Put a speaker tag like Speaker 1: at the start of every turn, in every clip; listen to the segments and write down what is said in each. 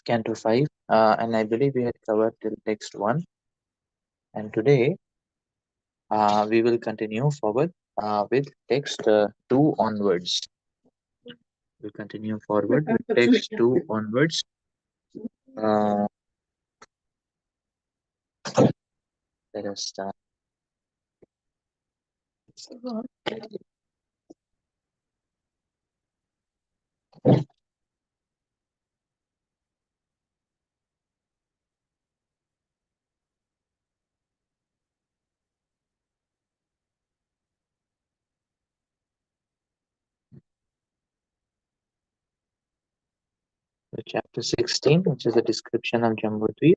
Speaker 1: Canto 5, and I believe we had covered till text 1. And today we will continue forward with text 2 onwards. We'll continue forward with text 2 onwards. Uh, Let us start. The chapter 16, which is a description of Jambudvip.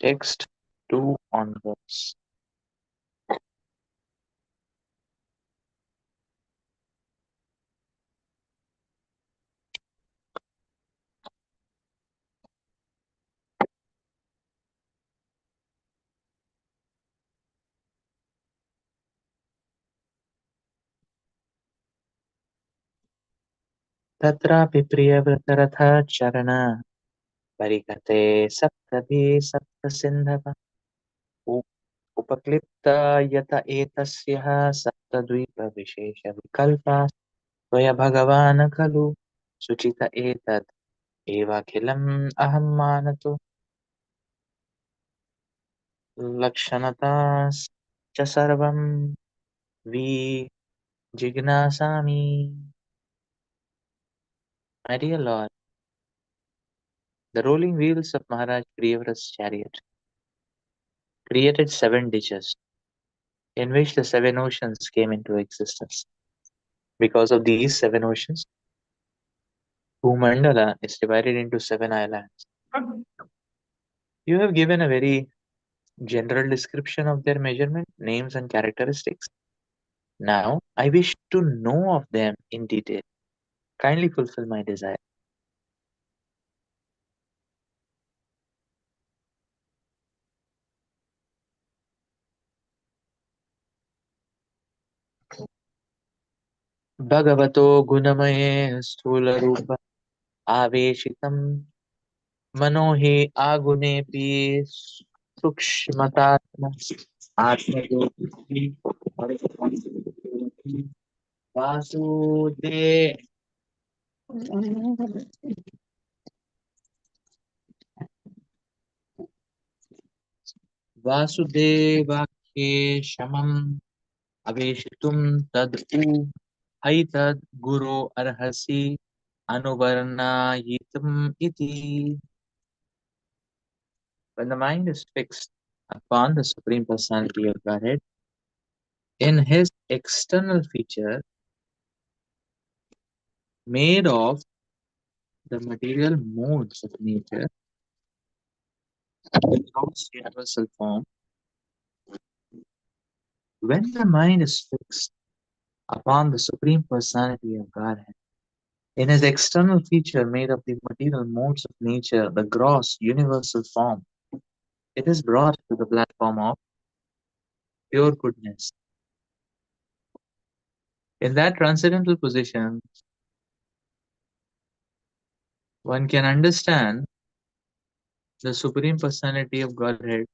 Speaker 1: Text 2 onwards. तत्रापि प्रियव्रतरथचरण परिकते सप्तभि सप्तसिन्धव उपक्लिप्ता यत एतस्यः सप्तद्वीपविशेषविकल्पा त्वया भगवान् खलु सूचित एतत् एवाखिलम् अहं मानतो लक्षणताश्च सर्वं विजिज्ञासामि. My dear Lord, the rolling wheels of Maharaj Priyavrata's chariot created 7 ditches in which the 7 oceans came into existence. Because of these 7 oceans, Bhumandala is divided into 7 islands. You have given a very general description of their measurement, names, and characteristics. Now, I wish to know of them in detail. Kindly fulfill my desire. भगवतो गुणमये स्थूलरूप आवेशितं मनो हि आगुनेऽपि सूक्ष्मतात्म आत्मज्योतिः वासुदे वासुदेवाख्ये शमम् अवेशितुं तद् हैतद् गुरो अर्हसि अनुवर्णायितुम् इति. When the mind is fixed upon the Supreme Personality of Godhead, in his external feature made of the material modes of nature, the gross universal form, when the mind is fixed upon the Supreme Personality of Godhead, in his external feature made of the material modes of nature, the gross universal form, it is brought to the platform of pure goodness. In that transcendental position, one can understand the Supreme Personality of Godhead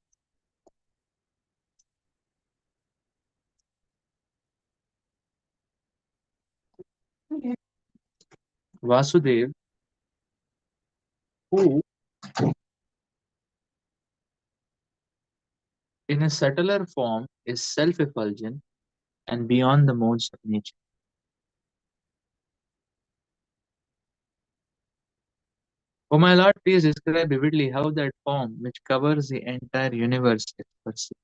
Speaker 1: Vasudev, who in a subtler form is self-effulgent and beyond the modes of nature. O my Lord, please describe vividly how that form, which covers the entire universe, is perceived.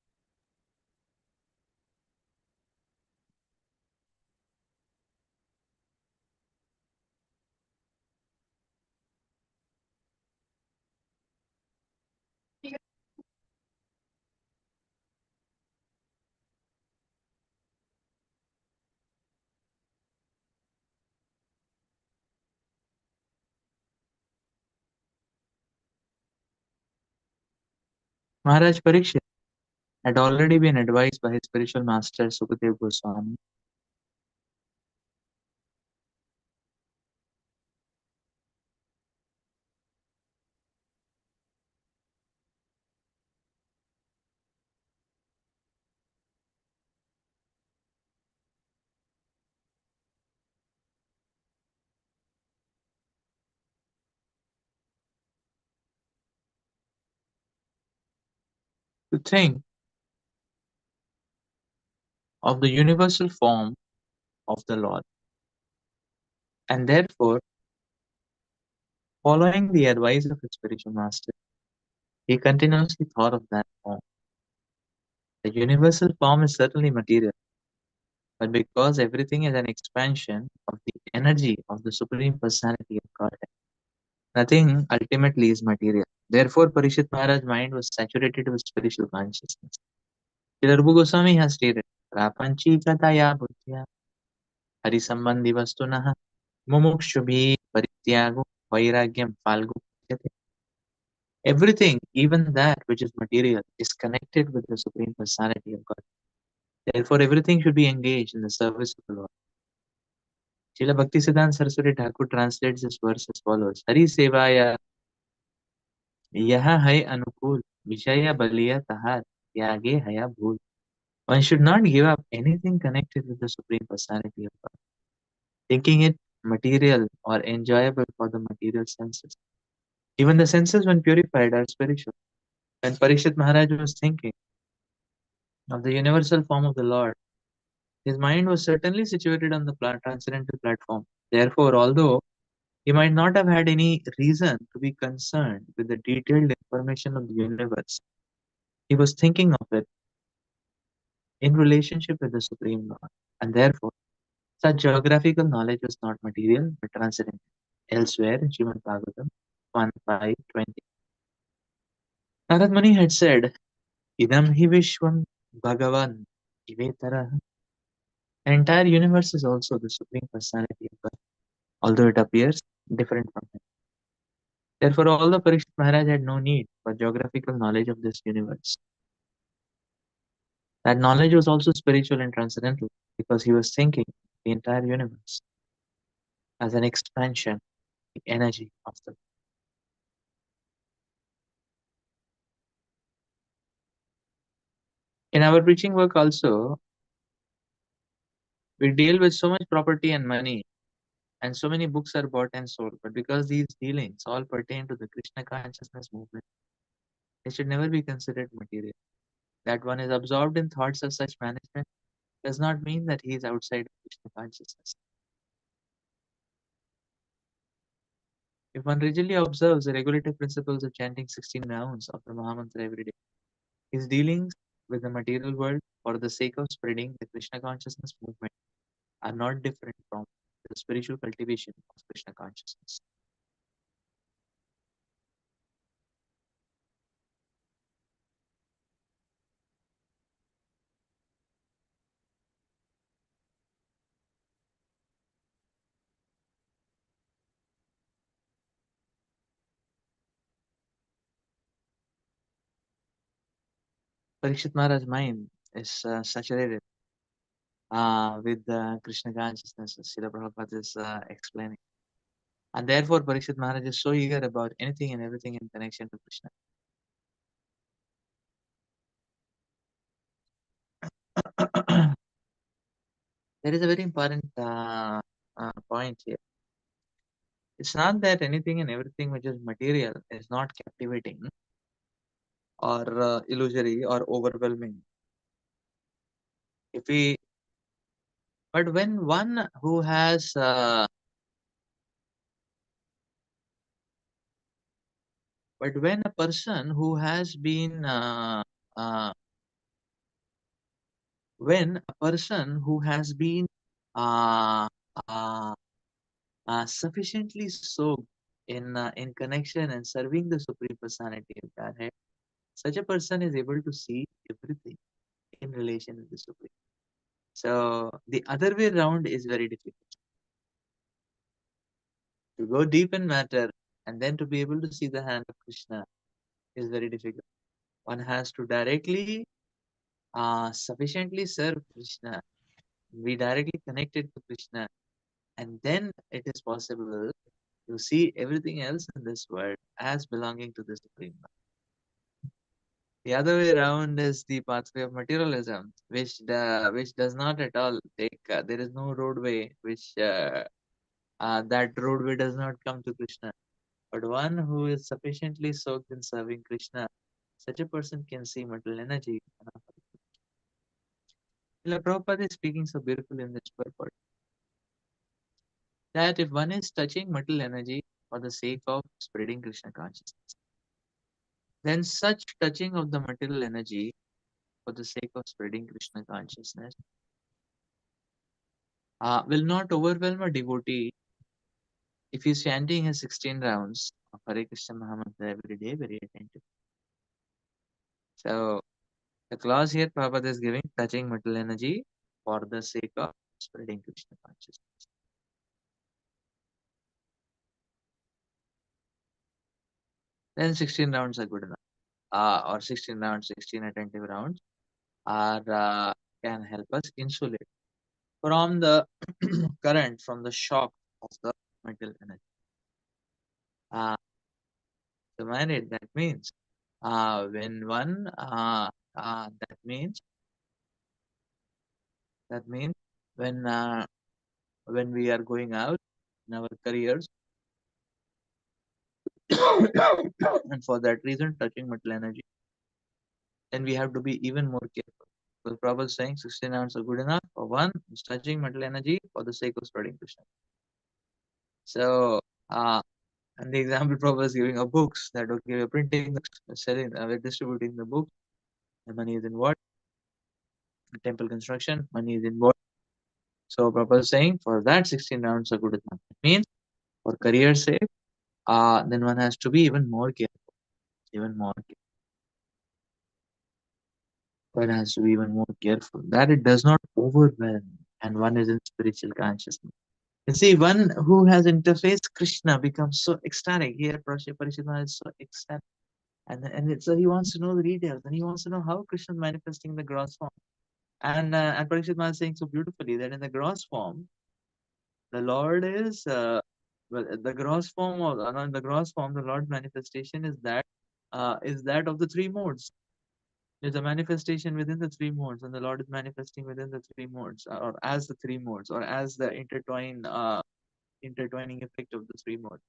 Speaker 1: Maharaj Parikshit had already been advised by his spiritual master Sukadev Goswami To think of the universal form of the Lord, and therefore, following the advice of his spiritual master, he continuously thought of that form. The universal form is certainly material, but because everything is an expansion of the energy of the Supreme Personality of Godhead, nothing ultimately is material. Therefore, Parishit Maharaj's mind was saturated with spiritual consciousness. Srila Rupa Goswami has stated, Prapanchikataya buddhya harisambandhi vastunah mumukshubhi parityago vairagyam falgu. Everything, even that which is material, is connected with the Supreme Personality of God. Therefore, everything should be engaged in the service of the Lord. Srila Bhaktisiddhanta Saraswati Thakur translates this verse as follows: Hari Sevaya Yaha Hai Anukul Vishaya Baliya Tahar Yage Haya Bhul. One should not give up anything connected with the Supreme Personality of God, thinking it material or enjoyable for the material senses. Even the senses, when purified, are spiritual. When Parishit Maharaj was thinking of the universal form of the Lord, his mind was certainly situated on the transcendental platform. Therefore, although he might not have had any reason to be concerned with the detailed information of the universe, he was thinking of it in relationship with the Supreme Lord. And therefore, such geographical knowledge was not material but transcendental. Elsewhere in Srimad Bhagavatam 1.5.20, Narad Muni had said, Idam hi Vishwam Bhagavan Ivetara. The entire universe is also the Supreme Personality of God, although it appears different from him. Therefore, although Parikshit Maharaj had no need for geographical knowledge of this universe, that knowledge was also spiritual and transcendental because he was thinking the entire universe as an expansion, the energy of the. In our preaching work also, we deal with so much property and money, and so many books are bought and sold. But because these dealings all pertain to the Krishna consciousness movement, they should never be considered material. That one is absorbed in thoughts of such management does not mean that he is outside of Krishna consciousness. If one rigidly observes the regulative principles of chanting 16 rounds of the Mahamantra every day, his dealings with the material world for the sake of spreading the Krishna consciousness movement are not different from the spiritual cultivation of Krishna consciousness. Parikshit Maharaj's mind is saturated with the Krishna consciousness, as Srila Prabhupada is explaining. And therefore, Parikshit Maharaj is so eager about anything and everything in connection to Krishna. There is a very important point here. It's not that anything and everything which is material is not captivating or illusory or overwhelming. If we, but when one who has, but when a person who has been, when a person who has been uh, uh, sufficiently soaked in connection and serving the Supreme Personality of Godhead, such a person is able to see everything in relation with the Supreme. So the other way around is very difficult. To go deep in matter and then to be able to see the hand of Krishna is very difficult. One has to directly, sufficiently serve Krishna, be directly connected to Krishna, and then it is possible to see everything else in this world as belonging to the Supreme Lord. The other way around is the pathway of materialism, which does not at all take. There is no roadway which that roadway does not come to Krishna. But one who is sufficiently soaked in serving Krishna such a person can see material energy. Srila Prabhupada is speaking so beautifully in this purport that if one is touching material energy for the sake of spreading Krishna consciousness, then such touching of the material energy for the sake of spreading Krishna consciousness will not overwhelm a devotee if he's chanting his 16 rounds of Hare Krishna Mahamantra every day very attentive. So the clause here Prabhupada is giving touching material energy for the sake of spreading Krishna consciousness. Then 16 rounds are good enough. Or 16 rounds, 16 attentive rounds are can help us insulate from the current, from the shock of the material energy. So married, that means when one that means when we are going out in our careers and for that reason touching material energy, then we have to be even more careful. So Prabhupada is saying 16 hours are good enough for one who's touching material energy for the sake of spreading Krishna. So and the example Prabhupada is giving of books that okay, we're printing, selling, we're distributing the books, the money is in what? Temple construction, money is in what? So Prabhupada is saying for that 16 rounds are good enough. It means for career sake, then one has to be even more careful, even more careful. One has to be even more careful that it does not overwhelm and one is in spiritual consciousness. You see, one who has interfaced Krishna becomes so ecstatic. Here, Parishadma is so ecstatic. So he wants to know the details and he wants to know how Krishna is manifesting in the gross form. And Parikshit Maharaj is saying so beautifully that in the gross form, the Lord is well, the gross form of in the gross form, the Lord's manifestation is that of the three modes. There's a manifestation within the three modes, and the Lord is manifesting within the three modes, or as the three modes, or as the intertwining effect of the three modes.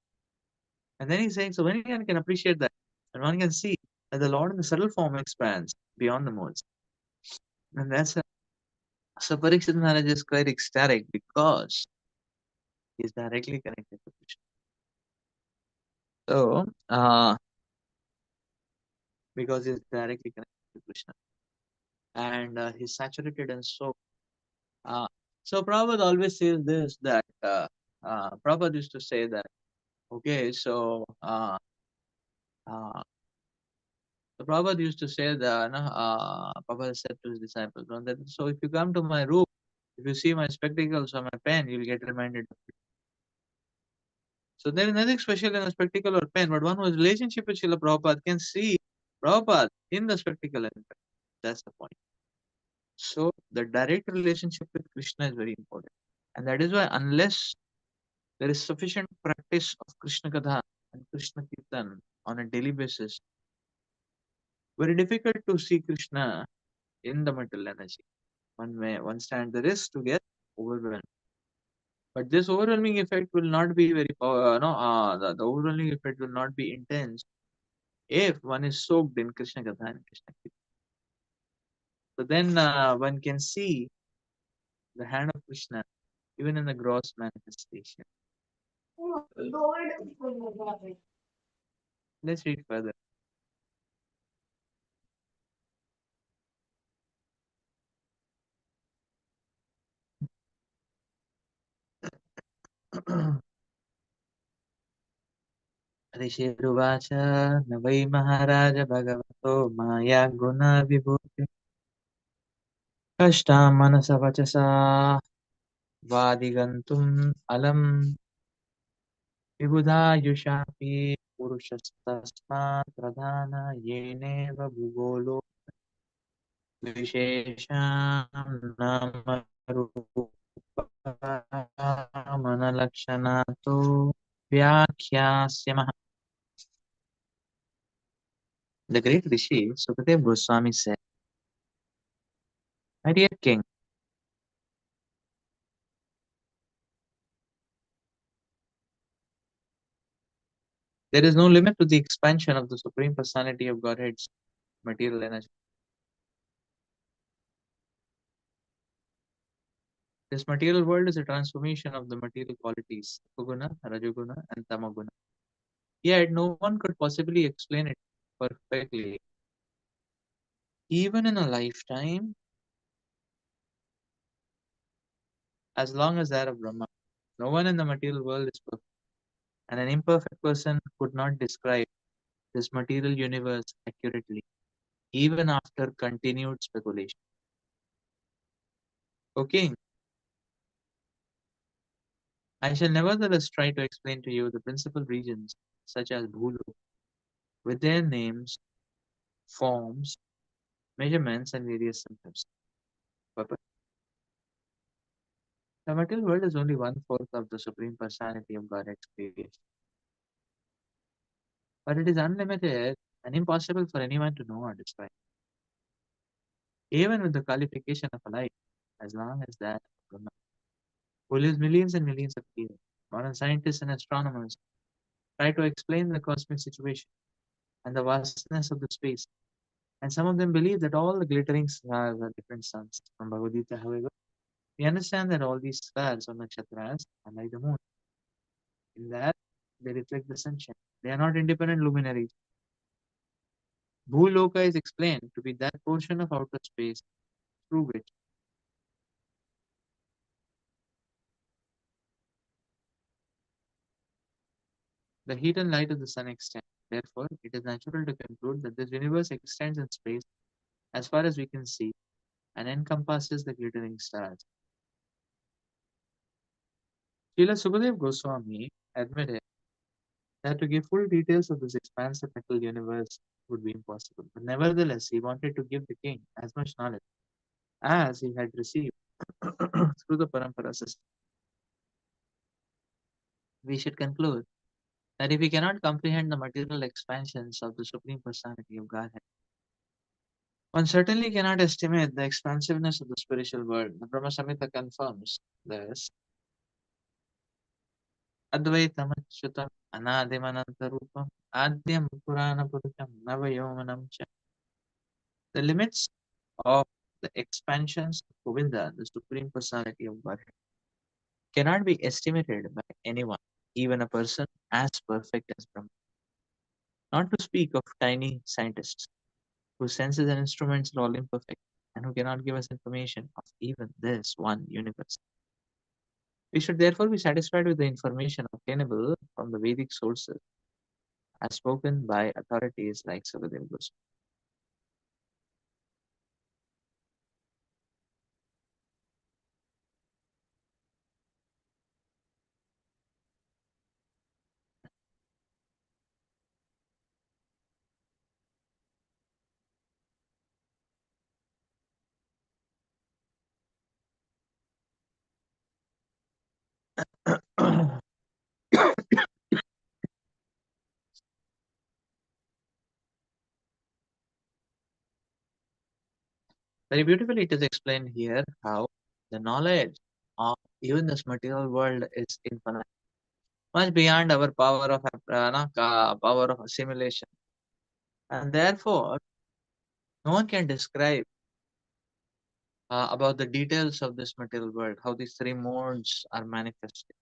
Speaker 1: And then he's saying, so when one can appreciate that, and one can see that the Lord in the subtle form expands beyond the modes, and that's so Parikshit Maharaj is quite ecstatic because he's directly connected to Krishna. So, because he's directly connected to Krishna, and he's saturated and so. So Prabhupada always says this that Prabhupada used to say that okay, so Prabhupada used to say that Prabhupada said to his disciples that so if you come to my room, if you see my spectacles or my pen, you'll get reminded of it. So there is nothing special in a spectacle or pen, but one who has relationship with Srila Prabhupada can see Prabhupada in the spectacle and pen. That's the point. So the direct relationship with Krishna is very important. And that is why unless there is sufficient practice of Krishna Katha and Krishna Kirtan on a daily basis, very difficult to see Krishna in the material energy. One stand the risk to get overwhelmed. But this overwhelming effect will not be very the overwhelming effect will not be intense if one is soaked in Krishna Katha and Krishna Kirtan. So then one can see the hand of Krishna even in the gross manifestation. Let's read further. ऋषिरुवाच न वै महाराज भगवतो माया गुण विभूति कष्टा मनस वचसा वादिगन्तुम् अलम् विबुधायुषापि पुरुषस्तस्मात् प्रधान येनेव भूगोलो विशेषां नामरूपमनलक्षणातो व्याख्यास्यमः. The great Rishi Sukadev Goswami said, my dear king, there is no limit to the expansion of the Supreme Personality of Godhead material energy. This material world is a transformation of the material qualities, Sattvaguna, Rajoguna, and Tamaguna. Yet no one could possibly explain it perfectly. Even in a lifetime, as long as there are Brahma, no one in the material world is perfect, and an imperfect person could not describe this material universe accurately, even after continued speculation. Okay, I shall nevertheless try to explain to you the principal regions, such as Bhulu, with their names, forms, measurements, and various symptoms. Purpose. The material world is only one fourth of the Supreme Personality of God's creation, but it is unlimited and impossible for anyone to know or describe. Even with the qualification of a life, as long as that Brahma, who lives millions and millions of years, modern scientists and astronomers try to explain the cosmic situation and the vastness of the space. And some of them believe that all the glittering stars are different suns. From Bhagavad Gita, however, we understand that all these stars or nakshatras are like the moon. In that, they reflect the sunshine. They are not independent luminaries. Bhuloka is explained to be that portion of outer space through which the heat and light of the sun extend. Therefore, it is natural to conclude that this universe extends in space as far as we can see and encompasses the glittering stars. Srila Sukadev Goswami admitted that to give full details of this expansive mental universe would be impossible. But nevertheless, he wanted to give the king as much knowledge as he had received through the Parampara system. We should conclude that if we cannot comprehend the material expansions of the Supreme Personality of Godhead, one certainly cannot estimate the expansiveness of the spiritual world. The Brahma Samhita confirms this. Advaitam Achyutam Anadimanantarupam Adyam Purana Purusham Navayomanam Cha. The limits of the expansions of Govinda, the Supreme Personality of Godhead, cannot be estimated by anyone, even a person as perfect as Brahma. Not to speak of tiny scientists whose senses and instruments are all imperfect and who cannot give us information of even this one universe. We should therefore be satisfied with the information obtainable from the Vedic sources as spoken by authorities like Sukadeva Goswami. Very beautifully, it is explained here how the knowledge of even this material world is infinite, much beyond our power of assimilation, and therefore no one can describe about the details of this material world, how these three modes are manifested.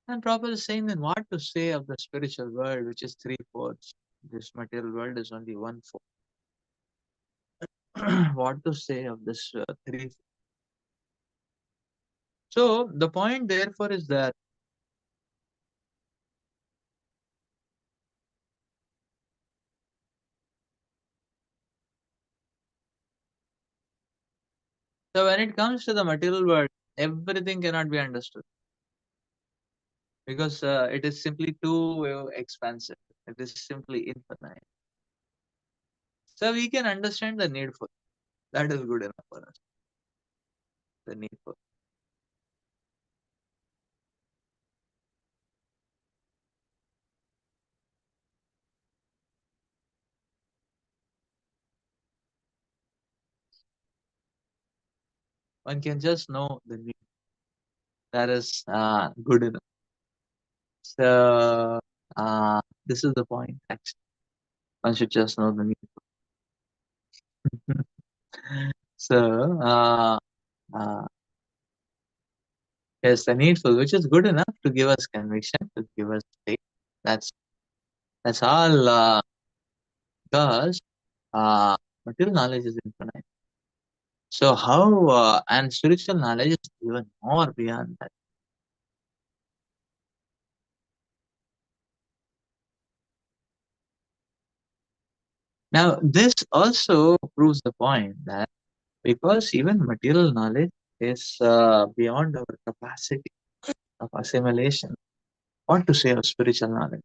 Speaker 1: And Prabhupada is saying then what to say of the spiritual world, which is three fourths. This material world is only one fourth. What to say of this three? So the point, therefore, is that so when it comes to the material world, everything cannot be understood because it is simply too expansive. It is simply infinite. So we can understand the needful. That is good enough for us. The needful. One can just know the need. That is good enough. So this is the point. Actually, one should just know the need. So, uh, yes, the needful, which is good enough to give us conviction, to give us faith. That's that's all. Because material knowledge is infinite. So how and spiritual knowledge is even more beyond that. Now, this also proves the point that because even material knowledge is beyond our capacity of assimilation, what to say of spiritual knowledge?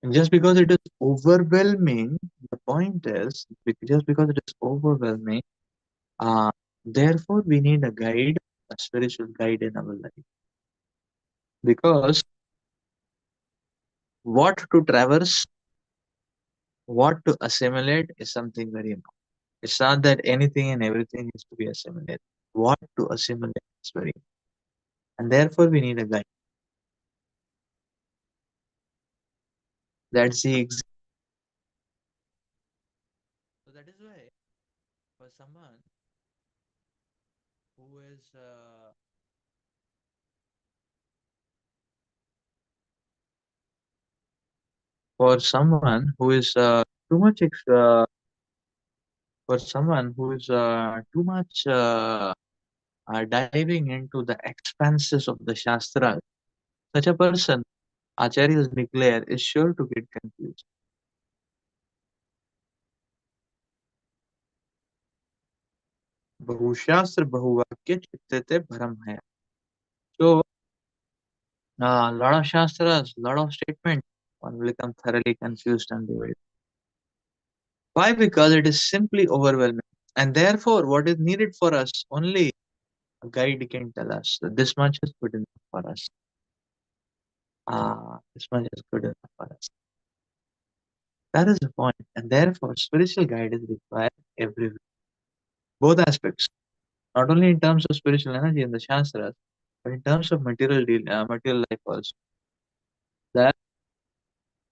Speaker 1: And just because it is overwhelming, the point is just because it is overwhelming, uh, therefore we need a guide, a spiritual guide in our life. Because what to traverse, what to assimilate is something very important. It's not that anything and everything is to be assimilated. What to assimilate is very important. And therefore we need a guide. That's the so that is why for someone who is too much for someone who is too much diving into the expanses of the Shastra, such a person, Acharyas declare, is sure to get confused. बहुशास्त्र बहुवाक्य चित्तते भ्रम है. So, a lot of shastras, lot of statements, one will become thoroughly confused and bewildered. Why? Because it is simply overwhelming. And therefore, what is needed for us? Only a guide can tell us that this much is good enough for us. This much is good enough for us. That is the point. And therefore, spiritual guide is required everywhere. Both aspects, not only in terms of spiritual energy in the Shastras, but in terms of material life also. That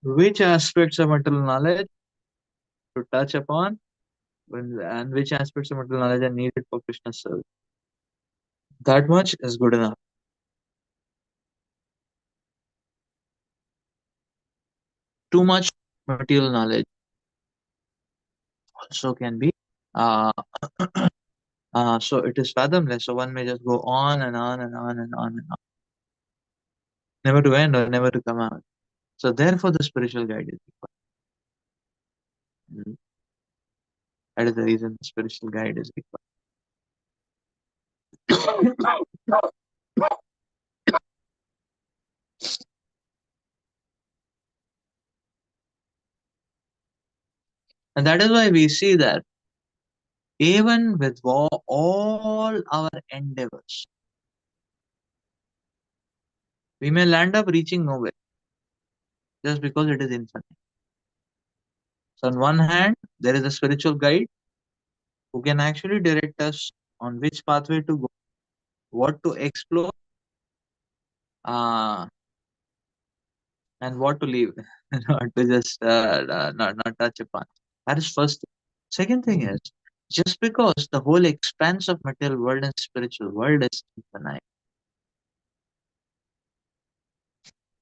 Speaker 1: which aspects of material knowledge to touch upon and which aspects of material knowledge are needed for Krishna's service. That much is good enough. Too much material knowledge also can be uh, so it is fathomless. So one may just go on and on and on and on and on, never to end or never to come out. So therefore, the spiritual guide is required. That is the reason the spiritual guide is required. And that is why we see that even with all our endeavors, we may land up reaching nowhere just because it is infinite. So on one hand, there is a spiritual guide who can actually direct us on which pathway to go, what to explore, uh, and what to leave, not to just not touch upon. That is first thing. Second thing is just because the whole expanse of material world and spiritual world is infinite,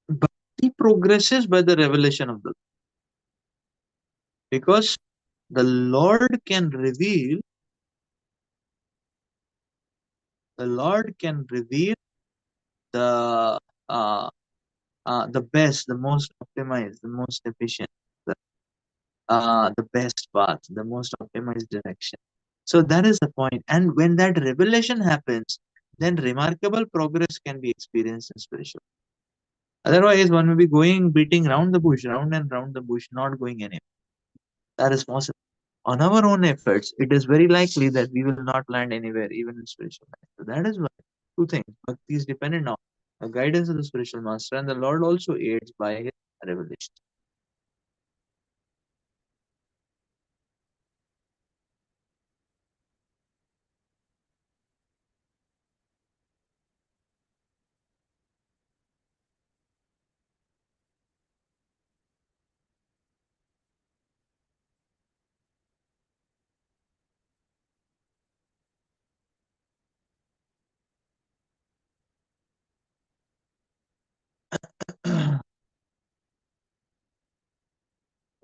Speaker 1: bhakti progresses by the revelation of the because the Lord can reveal, the Lord can reveal the the best, the most optimized, the most efficient, the best path, the most optimized direction. So that is the point. And when that revelation happens, then remarkable progress can be experienced in spiritual. Otherwise, one may be going beating round the bush, round and round the bush, not going anywhere. That is possible. On our own efforts, it is very likely that we will not land anywhere, even in spiritual life. So that is why two things. Bhakti is dependent on the guidance of the spiritual master, and the Lord also aids by his revelation.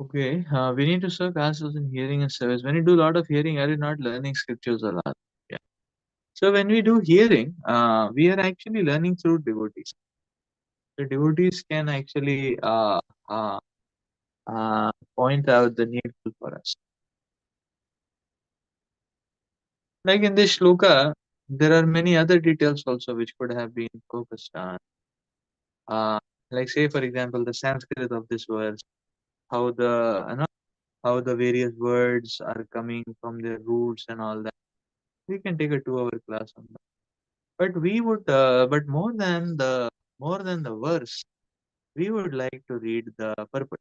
Speaker 1: Okay, we need to serve ourselves in hearing and service. When you do a lot of hearing, are you not learning scriptures a lot? Yeah. So when we do hearing, we are actually learning through devotees. The devotees can actually uh, point out the needful for us. Like in this shloka, there are many other details also which could have been focused on. Uh, like say for example, the Sanskrit of this verse, how the how the various words are coming from their roots and all that. We can take a 2 hour class on that. But we would, but more than the verse, we would like to read the purport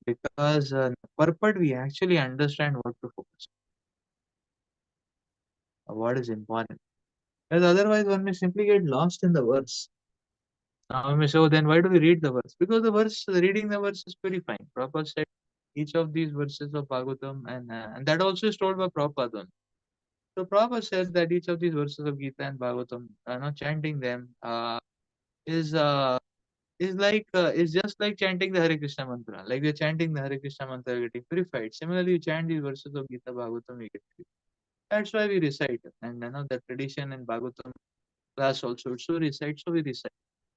Speaker 1: because the purport we actually understand what to focus on, what is important. Because otherwise, one may simply get lost in the verse. So then why do we read the verse? Because the verse, reading the verse is purifying. Prabhupada said each of these verses of Bhagavatam, and that also is told by Prabhupada. So Prabhupada said that each of these verses of Gita and Bhagavatam, chanting them is is just like chanting the Hare Krishna mantra. Like we're chanting the Hare Krishna mantra, we're getting purified. Similarly, you chant these verses of Gita, Bhagavatam, we get purified. That's why we recite. And the tradition in Bhagavatam class also, so recite, so we recite.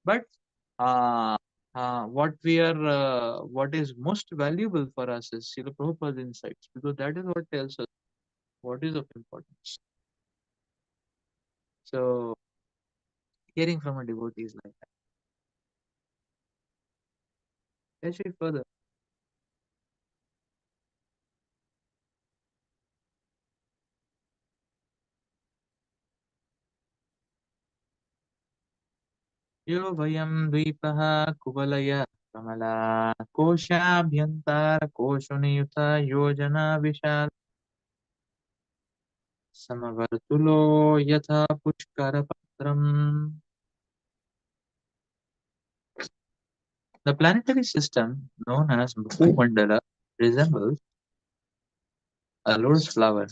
Speaker 1: But uh, what is most valuable for us is Srila Prabhupada's insights, because that is what tells us what is of importance. So hearing from a devotee is like that. Let's read further. यो वयं द्वीपः कुवलय कमला कोशाभ्यन्तरकोशनियुत योजना विशाल समवर्तुलो यथा पुष्करपत्रम्. The planetary system known as Bhumandala resembles a lotus flower,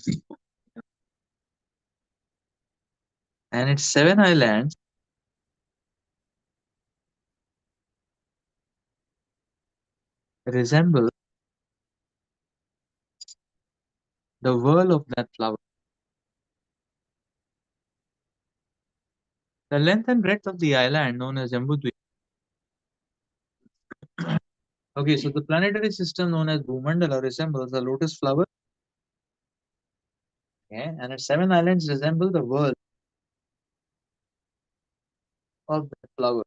Speaker 1: and its 7 islands resemble the whirl of that flower. The length and breadth of the island known as Jambudvip. Okay, so the planetary system known as Bhumandala resembles a lotus flower, okay, and its 7 islands resemble the whirl of that flower.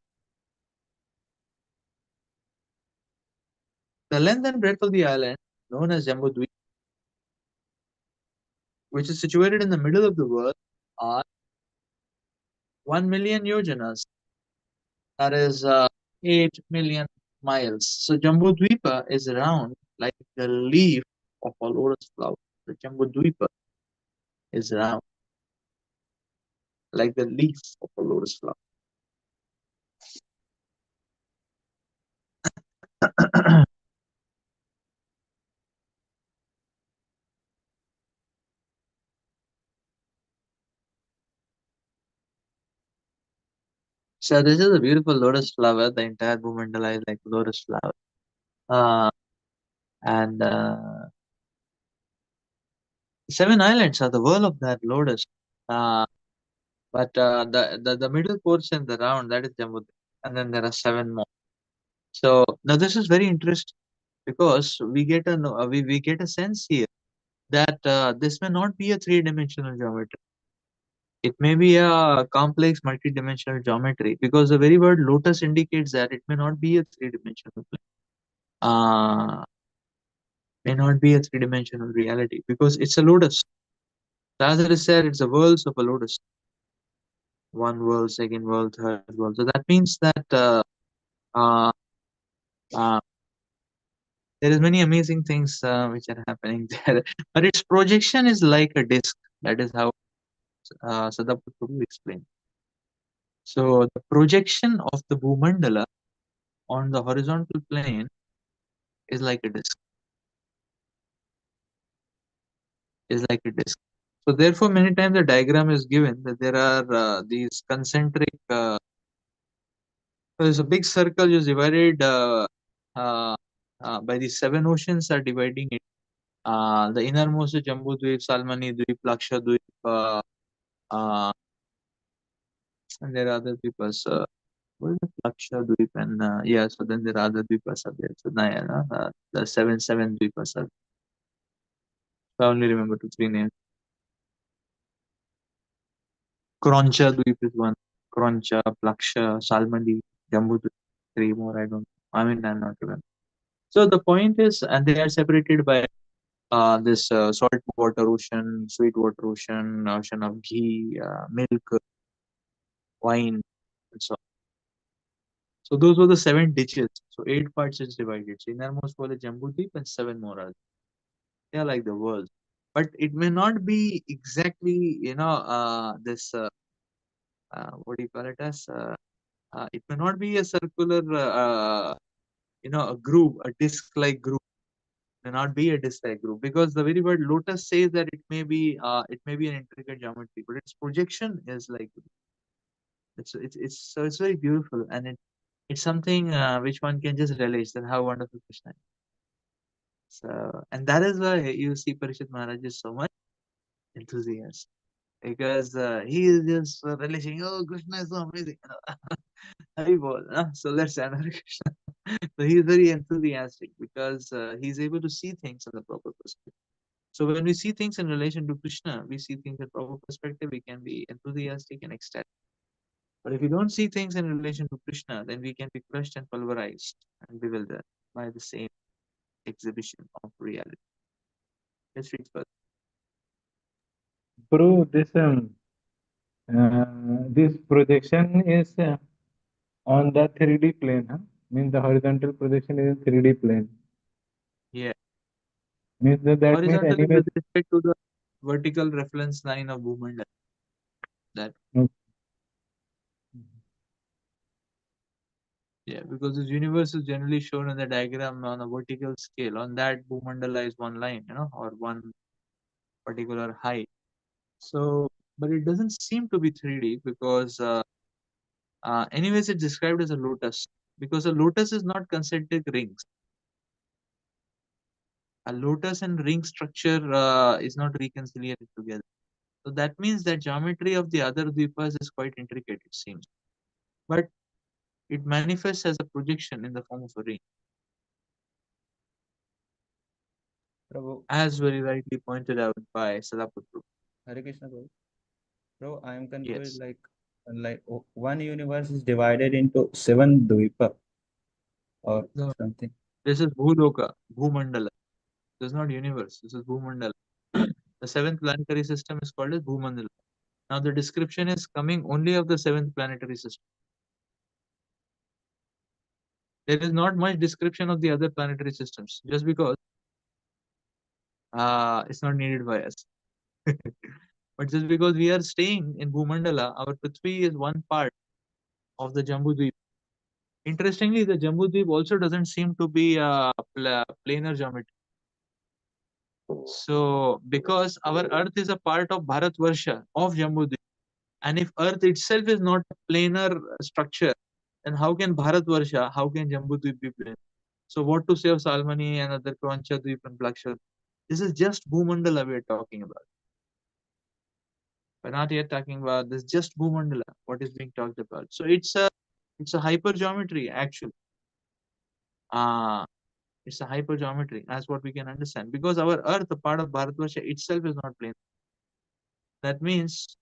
Speaker 1: The length and breadth of the island, known as Jambudvip, which is situated in the middle of the world, are 1 million yojanas, that is 8 million miles. So Jambudvipa is round like the leaf of a lotus flower. The Jambudvipa is round like the leaf of a lotus flower. So this is a beautiful lotus flower. The entire Bhumandala is like lotus flower. Uh, and 7 islands are the whirl of that lotus. Uh, but the middle portion, the round, that is Jambudvip. And then there are seven more. So now this is very interesting because we get a sense here that this may not be a three-dimensional geometry. It may be a complex multi-dimensional geometry because the very word lotus indicates that it may not be a three-dimensional plane. May not be a three-dimensional reality because it's a lotus. Lazarus said it's the worlds of a lotus. One world, second world, third world. So that means that uh, uh, there is many amazing things which are happening there. But its projection is like a disk. That is how Siddhartha Prabhu explained. So the projection of the Bhumandala on the horizontal plane is like a disk. Is like a disk. So therefore, many times the diagram is given that there are these concentric. There's a big circle just divided uh, by the seven oceans are dividing it. The innermost is Jambudvip, Salmani Dvip, Lakshadvip, uh, and there are other dvipas. What is it? Lakshadvip and yeah, so then there are other dvipas are there. So the seven dvipas are. I only remember two, three names. Kroncha Dvip is one. Kroncha, Plaksha, Salmandi, Jambudvip, three more. I don't. I mean, I'm not remember. So the point is, and they are separated by this salt water ocean, sweet water ocean, ocean of ghee, milk, wine, and so on. So those were the seven ditches. So eight parts is divided. So innermost was the Jambudvip and seven more are. They are like the world. But it may not be exactly, this, what do you call it as? It may not be a circular, a groove, a disc-like groove. May not be a disc-like groove because the very word lotus says that it may be an intricate geometry, but its projection is like it's very beautiful and it's something which one can just relish that how wonderful Krishna is. So and that is why you see Parishit Maharaj is so much enthusiastic because he is just relishing. Oh, Krishna is so amazing. Hari Bol, so let's honor Krishna. So he is very enthusiastic because he's able to see things in the proper perspective. So when we see things in relation to Krishna, we see things in proper perspective. We can be enthusiastic and ecstatic. But if we don't see things in relation to Krishna, then we can be crushed and pulverized and bewildered by the same exhibition of reality. Let's read further.
Speaker 2: Bro, this projection is on the 3D plane, huh? Means the horizontal projection is in 3D plane.
Speaker 1: Yeah.
Speaker 2: Means that means
Speaker 1: Horizontally with
Speaker 2: animation.
Speaker 1: respect to the vertical reference line of Bhumandal. That yeah, because this universe is generally shown in the diagram on a vertical scale. On that, Bhumandala is one line, or one particular height. So, but it doesn't seem to be 3D because, anyways, it's described as a lotus because a lotus is not concentric rings. A lotus and ring structure is not reconciliated together. So that means that geometry of the other dvipas is quite intricate, it seems. But it manifests as a projection in the form of a ring,
Speaker 3: Prabhu,
Speaker 1: as very rightly pointed out by Sadaputru.
Speaker 3: Hare Krishna, Prabhu. Bro, I am confused.
Speaker 1: Yes.
Speaker 3: One universe is divided into seven dvipa or
Speaker 1: No,
Speaker 3: something.
Speaker 1: this is Bhuloka, Bhumandala. This is not universe. This is Bhumandala. The seventh planetary system is called as Bhumandala. Now the description is coming only of the seventh planetary system. There is not much description of the other planetary systems, just because it's not needed by us. But just because we are staying in Bhumandala, our Prithvi is one part of the Jambudvip. Interestingly, the Jambudvip also doesn't seem to be a planar geometry. So, because our Earth is a part of Bharatvarsha of Jambudvip, and if Earth itself is not a planar structure, then how can Bharatvarsha, how can Jambudvip be planar? So, what to say of Salmani and other Kranchadvip and Blakshadvip? This is just Bhumandala we are talking about. We're not yet talking about this, just Bhumandala, what is being talked about. So, it's a hypergeometry actually. Uh, it's a hypergeometry, as what we can understand. Because our Earth, a part of Bharatvarsha itself, is not planar. That means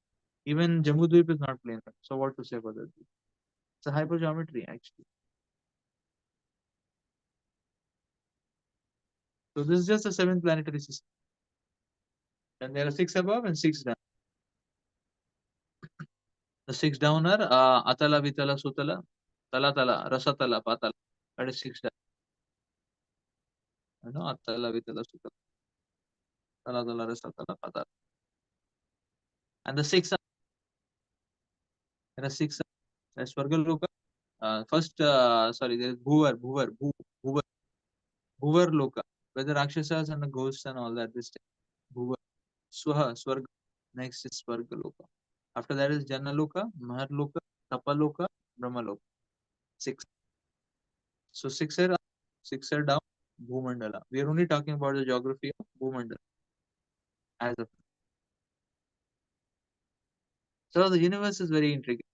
Speaker 1: even Jambudvip is not planar. So what to say about that? It's a hypergeometry actually. So this is just a seventh planetary system. And there are six above and six down. The six down are Atala, Vitala, Sutala, Talatala, Rasatala, Patala. That is six down. Atala, Vitala, Sutala, Talatala, Rasatala, Patala. And the six, there are six. There's Swargaloka. First, sorry, there is Bhuvar, Bhuvar Loka, where the Rakshasas and the ghosts and all that. This Bhuvar, Swaha, Swarga. Next is Swargaloka. After that is Janaloka, Maharloka, Tapaloka, Brahmaloka. Six. So six are up, six are down, Bhumandala. We are only talking about the geography of Bhumandala as of so the universe is very intricate.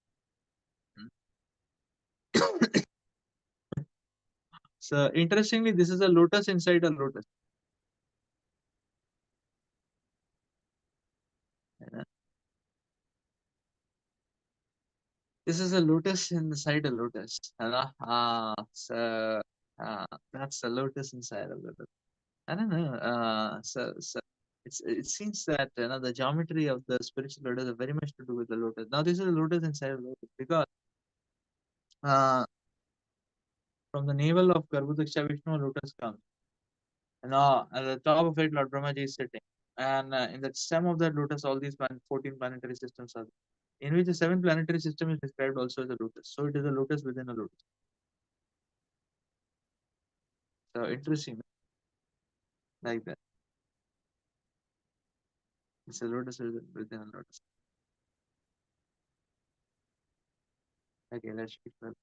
Speaker 1: So interestingly, this is a lotus inside a lotus. Yeah. This is a lotus inside a lotus. So that's a lotus inside a lotus. I don't know. It seems that the geometry of the spiritual lotus is very much to do with the lotus. Now this is a lotus inside a lotus because uh, from the navel of Garbhodaksha Vishnu, a lotus comes. And at the top of it, Lord Brahmaji is sitting. And in the stem of that lotus, all these 14 planetary systems are there, in which the seventh planetary system is described also as a lotus. So it is a lotus within a lotus. So interesting, like that. It's a lotus within a lotus. Okay, let's keep that.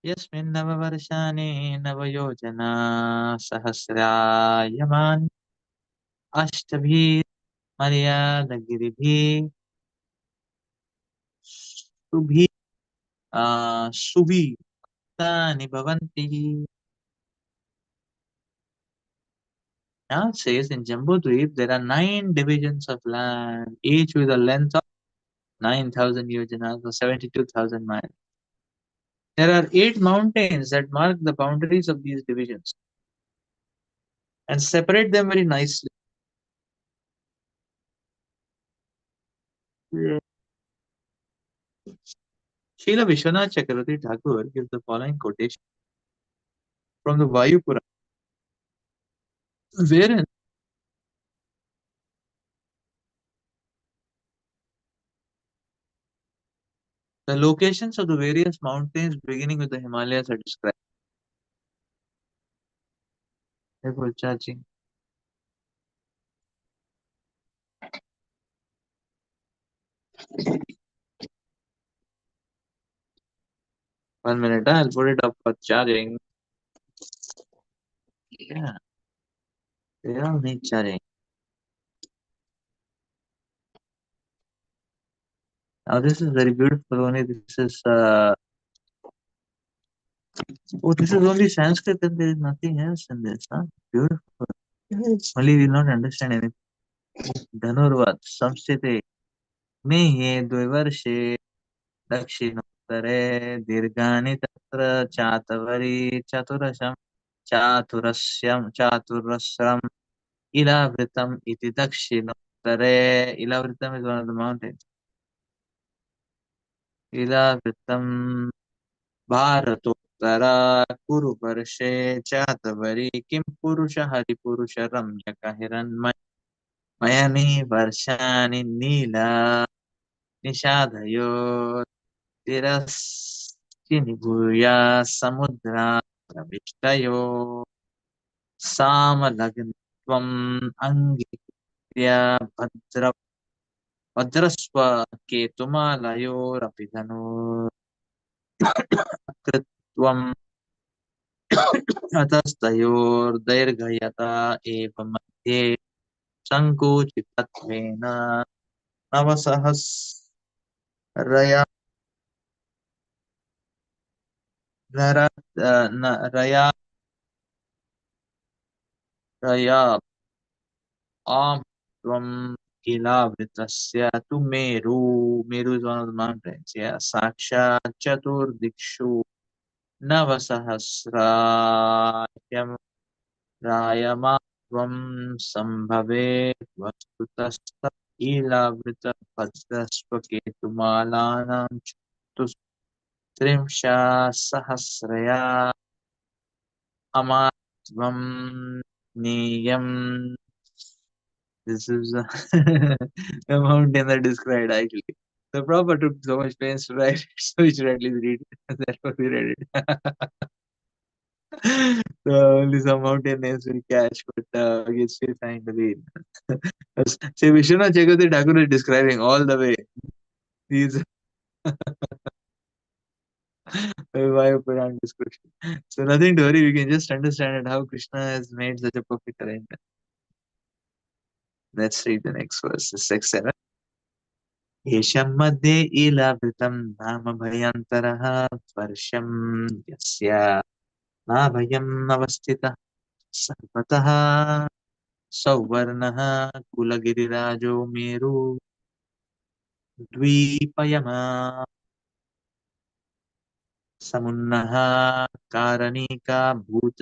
Speaker 1: यस्मिन् नववर्षाणि नवयोजना सहस्रायमान् अष्टभिर्मर्यादगिरिभिः सुभितानि भवन्ति. Now it says in Jambudweep there are 9 divisions of land, each with a length of 9,000 yojanas or 72,000 miles. There are 8 mountains that mark the boundaries of these divisions and separate them very nicely. Yeah. Srila Vishwanath Chakravarti Thakur gives the following quotation from the Vayu Purana, wherein the locations of the various mountains beginning with the Himalayas are described. Therefore, charging. One minute, I'll put it up for charging. Yeah, they all need charging. Now this is very beautiful. Only this is this is only Sanskrit and there is nothing else in this. Huh? Beautiful. Only we will not understand anything. Dhanurvat samsthite mehe dvivarshe दक्षिणोत्तरे दीर्घानि तत्र चातवरी चातुरस्रम् इलावृतम् इति दक्षिणोत्तरे. Ilavritam is one of the mountains. इलावृतम् भारतोत्तरा कुरुवर्षे चातवरी किं पुरुष हरिपुरुष रम्यक हिरण्मयनि वर्षाणि नीला निषादयो तिरस्किनिभूया समुद्रा प्रविष्टयो सामलग्नत्वम् अङ्गीक्रिय भद्रस्व केतुमालयोरपि धनुर्कृत्वम् अतस्तयोर्दैर्घयता एव मध्ये सङ्कुचितत्वेन नवसहस्रया रया आम त्वम् किलावृतस्य तु मेरु is one of the mountains. Yeah, साक्षात् चतुर्दिक्षु नवसहस्रायं रायमा त्वं सम्भवेत् वस्तुतस्त इलावृतभद्रस्वकेतुमालानां चतुस्त्रिंशत्सहस्रया अमात्वं नीयम्. This is the mountain that described actually. The Prabhupada took so much pains to write it, so we should at least read it. Therefore, we read it. So only some mountain names will catch, but it's still fine to read. See, Vishwanath Chakravarti Thakur is describing all the way. He's Vayu Puran description. So nothing to worry, we can just understand it how Krishna has made such a perfect arrangement. Let's read the next verse, 6-7. येषं मध्ये इलावृतं नाम भयन्तरः वर्षं यस्य नाभयम् अवस्थितः सर्वतः सौवर्णः कुलगिरिराजो मेरु द्वीपयमा समुन्नः कारणिका भूत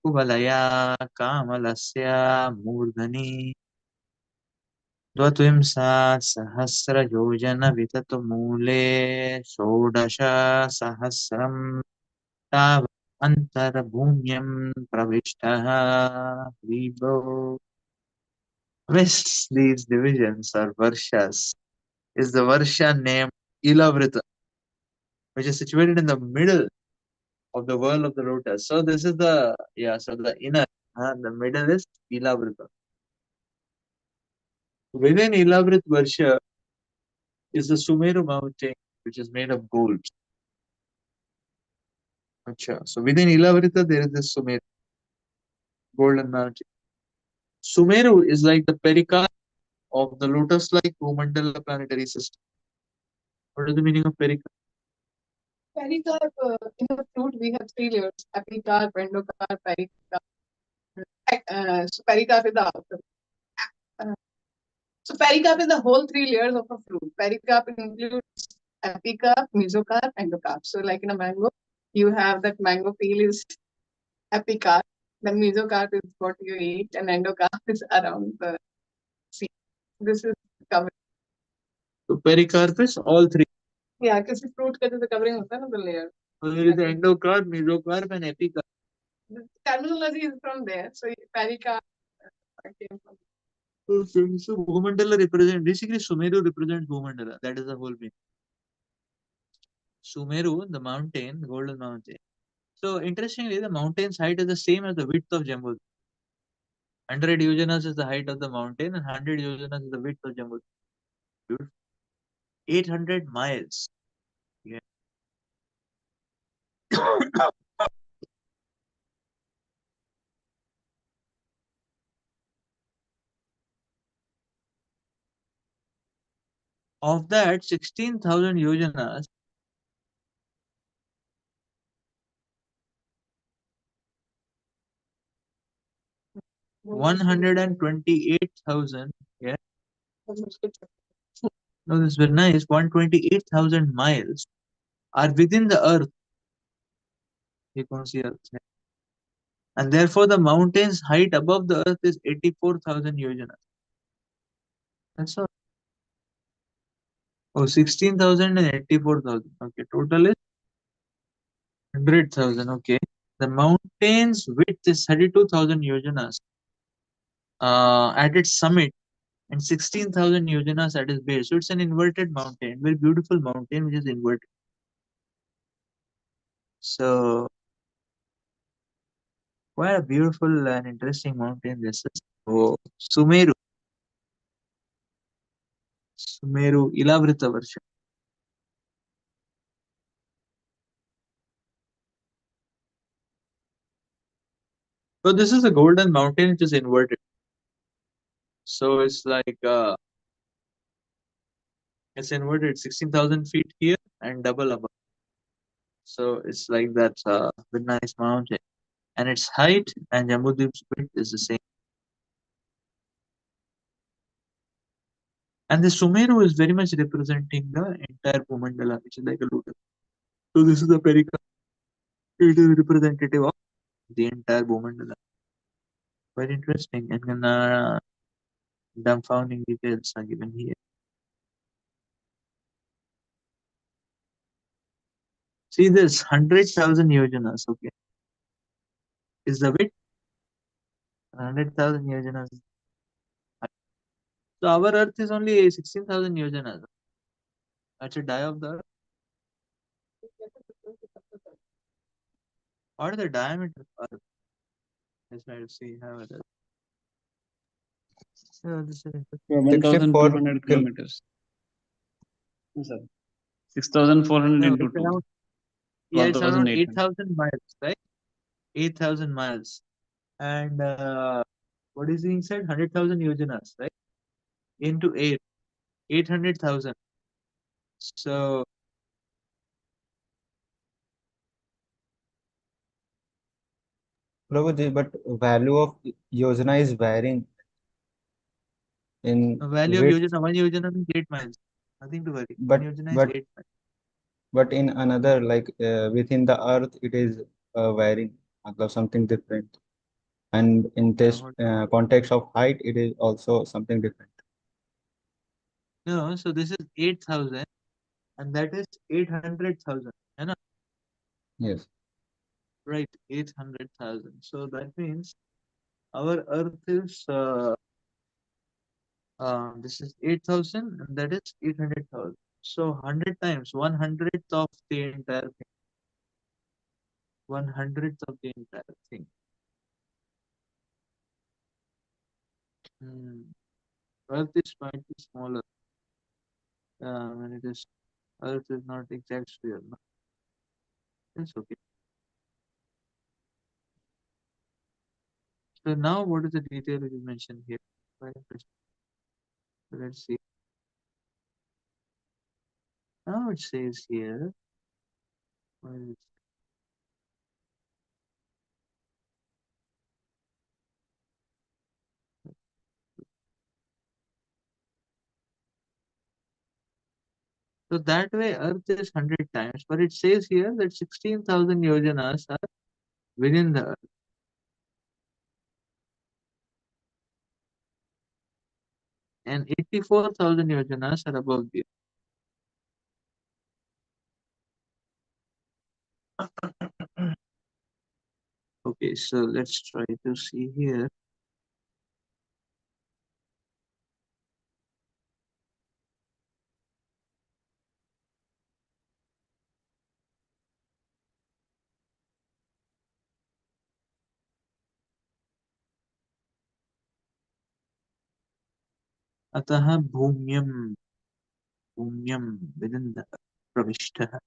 Speaker 1: कुवलया कामलस्य मूर्धनि द्वत्विंसा सहस्रयोजनविततुमूले षोडशसहस्रं तावत् अन्तर्भूम्यं प्रविष्टः विभो. Amidst these divisions or varshas is the varsha named Ilavrita, which is situated in the middle of the whirl of the lotus. So this is the inner, the middle is Ilavrita. Within Ilavrit varsha is the Sumeru mountain, which is made of gold. So within Ilavrita there is this Sumeru, golden mountain. Sumeru is like the pericarp of the lotus-like Bhumandala planetary system. What is the meaning of pericarp?
Speaker 4: Pericarp, in the fruit we have 3 layers: epicarp, endocarp, pericarp. So pericarp is the outer. So pericarp is the whole 3 layers of a fruit. Pericarp includes epicarp, mesocarp, endocarp. So like in a mango, you have that mango peel is epicarp, then mesocarp is what you eat, and endocarp is around the seed. This is covering.
Speaker 1: So pericarp is all 3.
Speaker 4: Yeah, because the fruit का जैसे covering होता है ना, the layer.
Speaker 1: So there is the endocarp, mesocarp, and epicarp.
Speaker 4: The terminology is from there. So pericarp came from.
Speaker 1: So Bhumandala represents, basically Sumeru represents Bhumandala. That is the whole meaning. Sumeru, the mountain, golden mountain. So interestingly, the mountain's height is the same as the width of Jambudvip. 100 yojanas is the height of the mountain, and 100 yojanas is the width of Jambudvip. Beautiful. 800 miles. Yeah. Of that, 16,000 yojanas
Speaker 4: One
Speaker 1: 128,000. Yeah. No, this is very nice. 128,000 miles are within the earth. You can see earth. And therefore, the mountain's height above the earth is 84,000 yojanas. That's all. Oh, 16,000 and 84,000. Okay, total is 100,000. Okay. The mountain's width is 32,000 yojanas at its summit and 16,000 yojanas at its base. So it's an inverted mountain, very beautiful mountain which is inverted. So quite a beautiful and interesting mountain this is. Oh, Sumeru. Sumeru Ilavrita Varsha. So this is a golden mountain which is inverted. So it's like it's inverted 16,000 feet here and double above. So it's like that very nice mountain. And its height and Jambudvip's width is the same. And the Sumeru is very much representing the entire Bhumandala, which is like a lotus. So this is the pericarp. It is representative of the entire Bhumandala. Quite interesting. And then dumbfounding details are given here. See this 100,000 yojanas, okay, is the width. 100,000 yojanas. So our Earth is only 16,000 yojanas. That's a die of the Earth. What is the diameter of Earth? Let's try to see how it is. Yeah, this is
Speaker 3: Yeah, 1,200 kilometers. Yes, sir.
Speaker 5: 6,400
Speaker 1: No,
Speaker 5: into
Speaker 1: it's
Speaker 5: 2.
Speaker 1: around, yeah, it's around
Speaker 5: 12,800.
Speaker 1: 8,000 miles, right? 8,000 miles. And what is being said? 100,000 yojanas, right? Into 800,000. So
Speaker 3: Prabhuji, but value of yojana is varying in
Speaker 1: the value of
Speaker 3: width,
Speaker 1: yojana, one yojana means 8 miles. Nothing to worry.
Speaker 3: but
Speaker 1: One yojana is
Speaker 3: but
Speaker 1: 8 miles.
Speaker 3: but in another, like within the earth, it is varying, मतलब something different. And in this
Speaker 1: Hold
Speaker 3: context of height, it is also something different.
Speaker 1: No, so this is 8,000 and that is 800,000. You know,
Speaker 3: Yes.
Speaker 1: right? 800,000. So that means our Earth is this is 8,000 and that is 800,000. So 100 times 1/100th of the entire thing. 1/100th of the entire thing. Hmm. Earth is slightly smaller. When it is Earth is not exact sphere. No? It's okay. So now what is the detail which is mentioned here? Quite interesting. So let's see. Now it says here. Where is it? So that way Earth is 100 times, but it says here that 16,000 yojanas are within the Earth. And 84,000 yojanas are above the Earth. Okay, so let's try to see here. अतः भूम्यं within the Earth प्रविष्टः.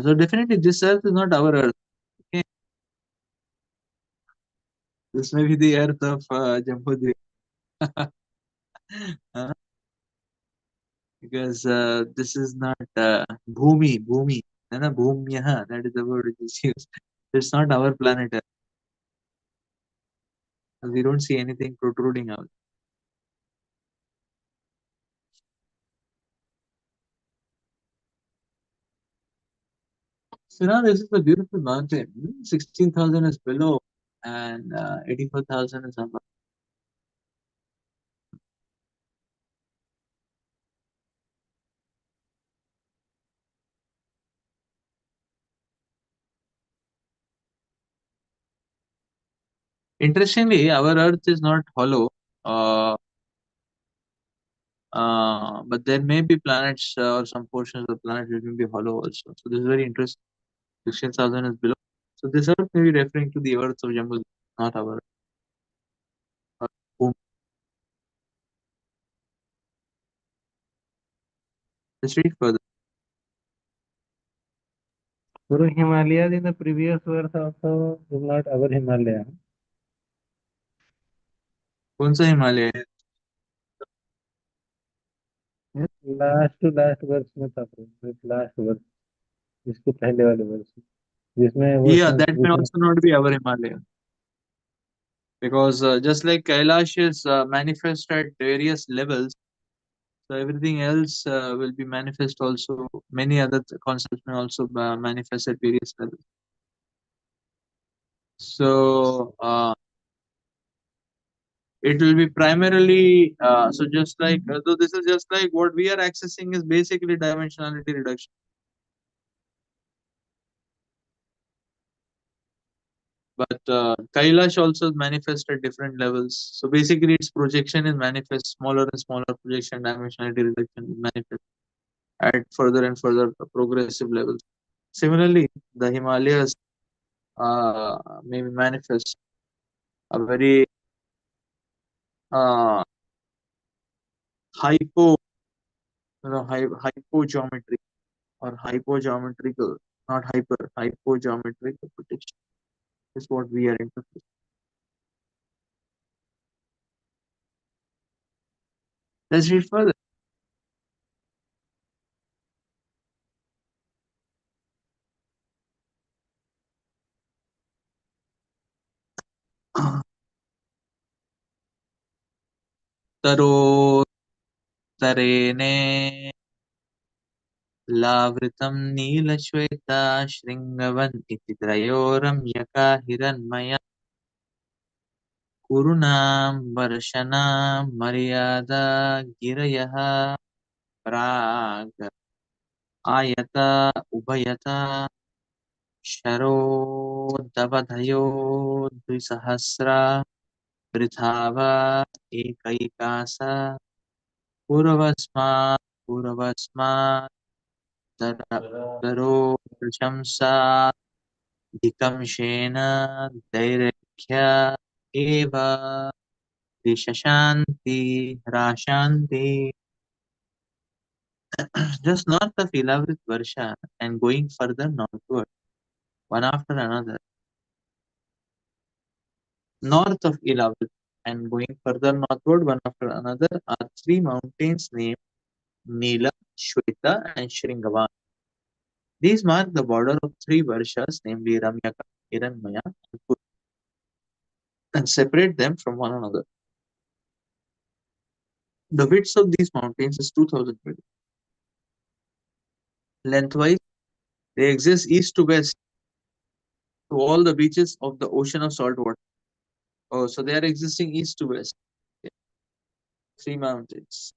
Speaker 1: So definitely this Earth is not our Earth. Okay, this may be the Earth of Jambudvip. Uh, because this is not Bhumi, Bhumyah, that is the word which is used. It's not our planet Earth. We don't see anything protruding out. So now this is a beautiful mountain. 16,000 is below and 84,000 is above. Interestingly, our Earth is not hollow, uh, but there may be planets or some portions of the planet which may be hollow also. So this is very interesting. 16,000 is below. So this Earth may be referring to the Earth of Jambudvip, not our home. Let's read further.
Speaker 2: Guru, Himalayas in the previous verse also is not our Himalaya.
Speaker 1: कौन सा हिमालय है?
Speaker 2: Last to last वर्ष में था, last वर्ष, इसके पहले वाले वर्ष जिसमें वो
Speaker 1: Yeah, that may also not be our Himalaya. Because just like Kailash is manifest at various levels, so everything else will be manifest also. Many other concepts may also manifest at various levels. So it will be primarily so just like so this is just like what we are accessing is basically dimensionality reduction. But Kailash also manifests at different levels. So basically, its projection is manifest smaller and smaller projection, dimensionality reduction is manifest at further and further progressive levels. Similarly, the Himalayas maybe manifest a very uh, hypo, hypogeometry or hypogeometrical, not hyper, hypogeometrical projection is what we are interested. Let's read further. तरोतरेणे लावृतं नीलश्वेता शृङ्गवन् इति त्रयोरम्यका हिरण्मया कुरूणां वर्षणां मर्यादा गिरयः प्राग आयता उभयता शरोदवधयो द्विसहस्रा वृथावा एकैकासा पूर्वस्मात् पूर्वस्मात् दरो प्रशंसाधिकंशेन दैर्घ्य एव दिशशान्ति राशान्ति. Just north of Ilavrit Varsha and going further northward, one after another. North of Ilavrit and going further northward, one after another, are three mountains named Nila, Shweta, and Shringavan. These mark the border of three Varshas, namely Ramyaka, Hiranmaya, and Kuru, and separate them from one another. The width of these mountains is 2000 meters. Lengthwise, they exist east to west to all the beaches of the ocean of salt water. Oh, so they are existing east to west. Okay. Three mountains.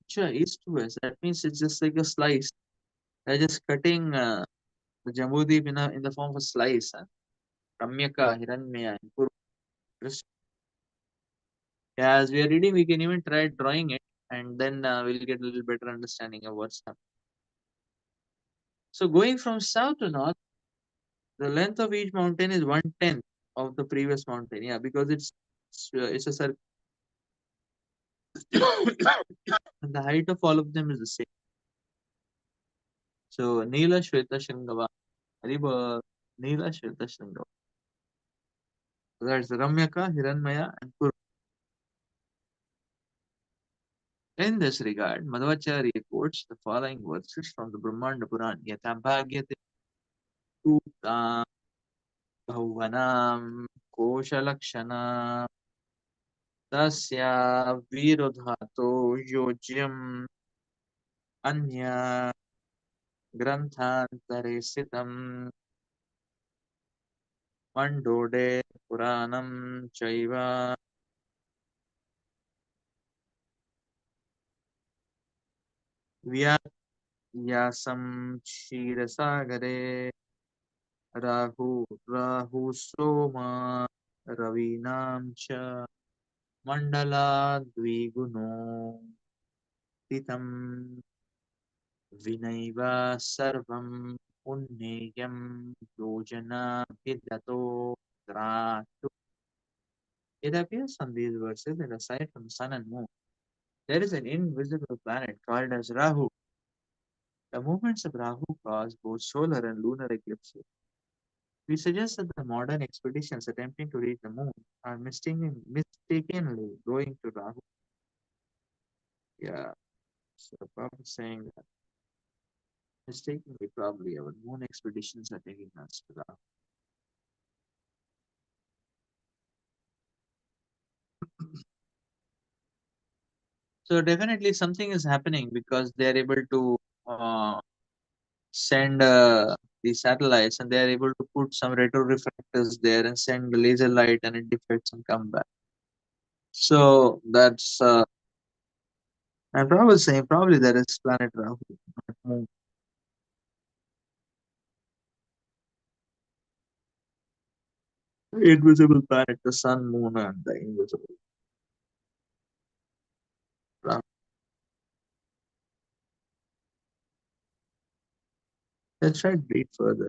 Speaker 1: Sure, east to west. That means it's just like a slice. They're just cutting the Jambudweep in the form of a slice. Ramyaka, Hiranmaya, and Kuru. Yeah, as we are reading, we can even try drawing it, and then we'll get a little better understanding of what's happening. So going from south to north, the length of each mountain is 1/10 of the previous mountain. Yeah, because it's a circle. And the height of all of them is the same. So Neela Shweta Shringava. River Neela Shweta Shringava. That's Ramyaka, Hiranmaya, and Kuru. In this regard, Madhvacharya quotes the following verses from the Brahmanda Puran. Yatha bhagyate tutam bhuvanam koshalakshana tasya virodhato yojyam anya grantantare sitam mandode puranam chaiva. Vyasam Shirasagare Rahu Soma Ravinam Cha Mandala Dviguno Titam Vinaiva Sarvam Unneyam Yojana Vidato Dratu. It appears from these verses that aside from the sun and moon, there is an invisible planet called as Rahu. The movements of Rahu cause both solar and lunar eclipses. We suggest that the modern expeditions attempting to reach the moon are mistakenly going to Rahu. Yeah, so Prabhupada is saying that mistakenly probably our moon expeditions are taking us to Rahu. So definitely something is happening because they are able to send the satellites and they are able to put some retroreflectors there and send the laser light and it deflects and come back. So that's I'm probably saying probably there is planet Rahu, not moon. invisible planet, the sun, moon, and the invisible. Ra- Let's try to read further.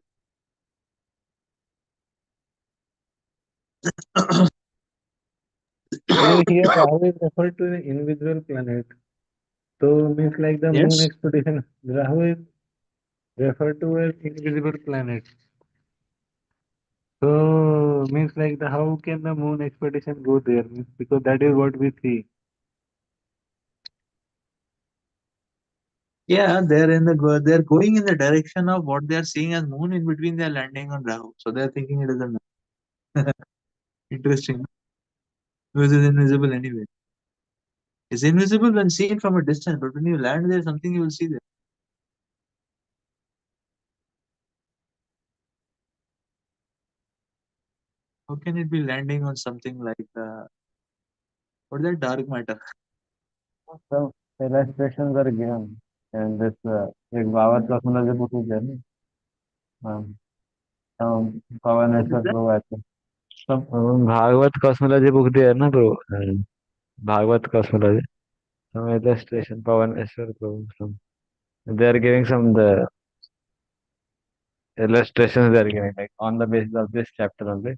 Speaker 2: So here Rahu is referred to an invisible planet. So means like the moon
Speaker 1: Yes.
Speaker 2: expedition. Rahu is referred to as invisible planet. So means like the how can the moon expedition go there? Means because that is what we see.
Speaker 1: Yeah, they're going in the direction of what they're seeing as moon. In between, they're landing on Rahu, so they're thinking it is a moon. Interesting, because it's invisible anyway. It's invisible when seen from a distance, but when you land there, something you will see there. How can it be landing on something like what is that dark matter?
Speaker 2: Some illustrations are given in this एक बाबत cosmology book is there. Pawan
Speaker 1: What is
Speaker 2: ऐश्वर
Speaker 1: that?
Speaker 2: Bro आते सब Bhagavat cosmology book दिया है ना bro Bhagavat cosmology some illustration Pawan Ashwar bro some they are giving some the illustrations they are giving like on the basis of this chapter only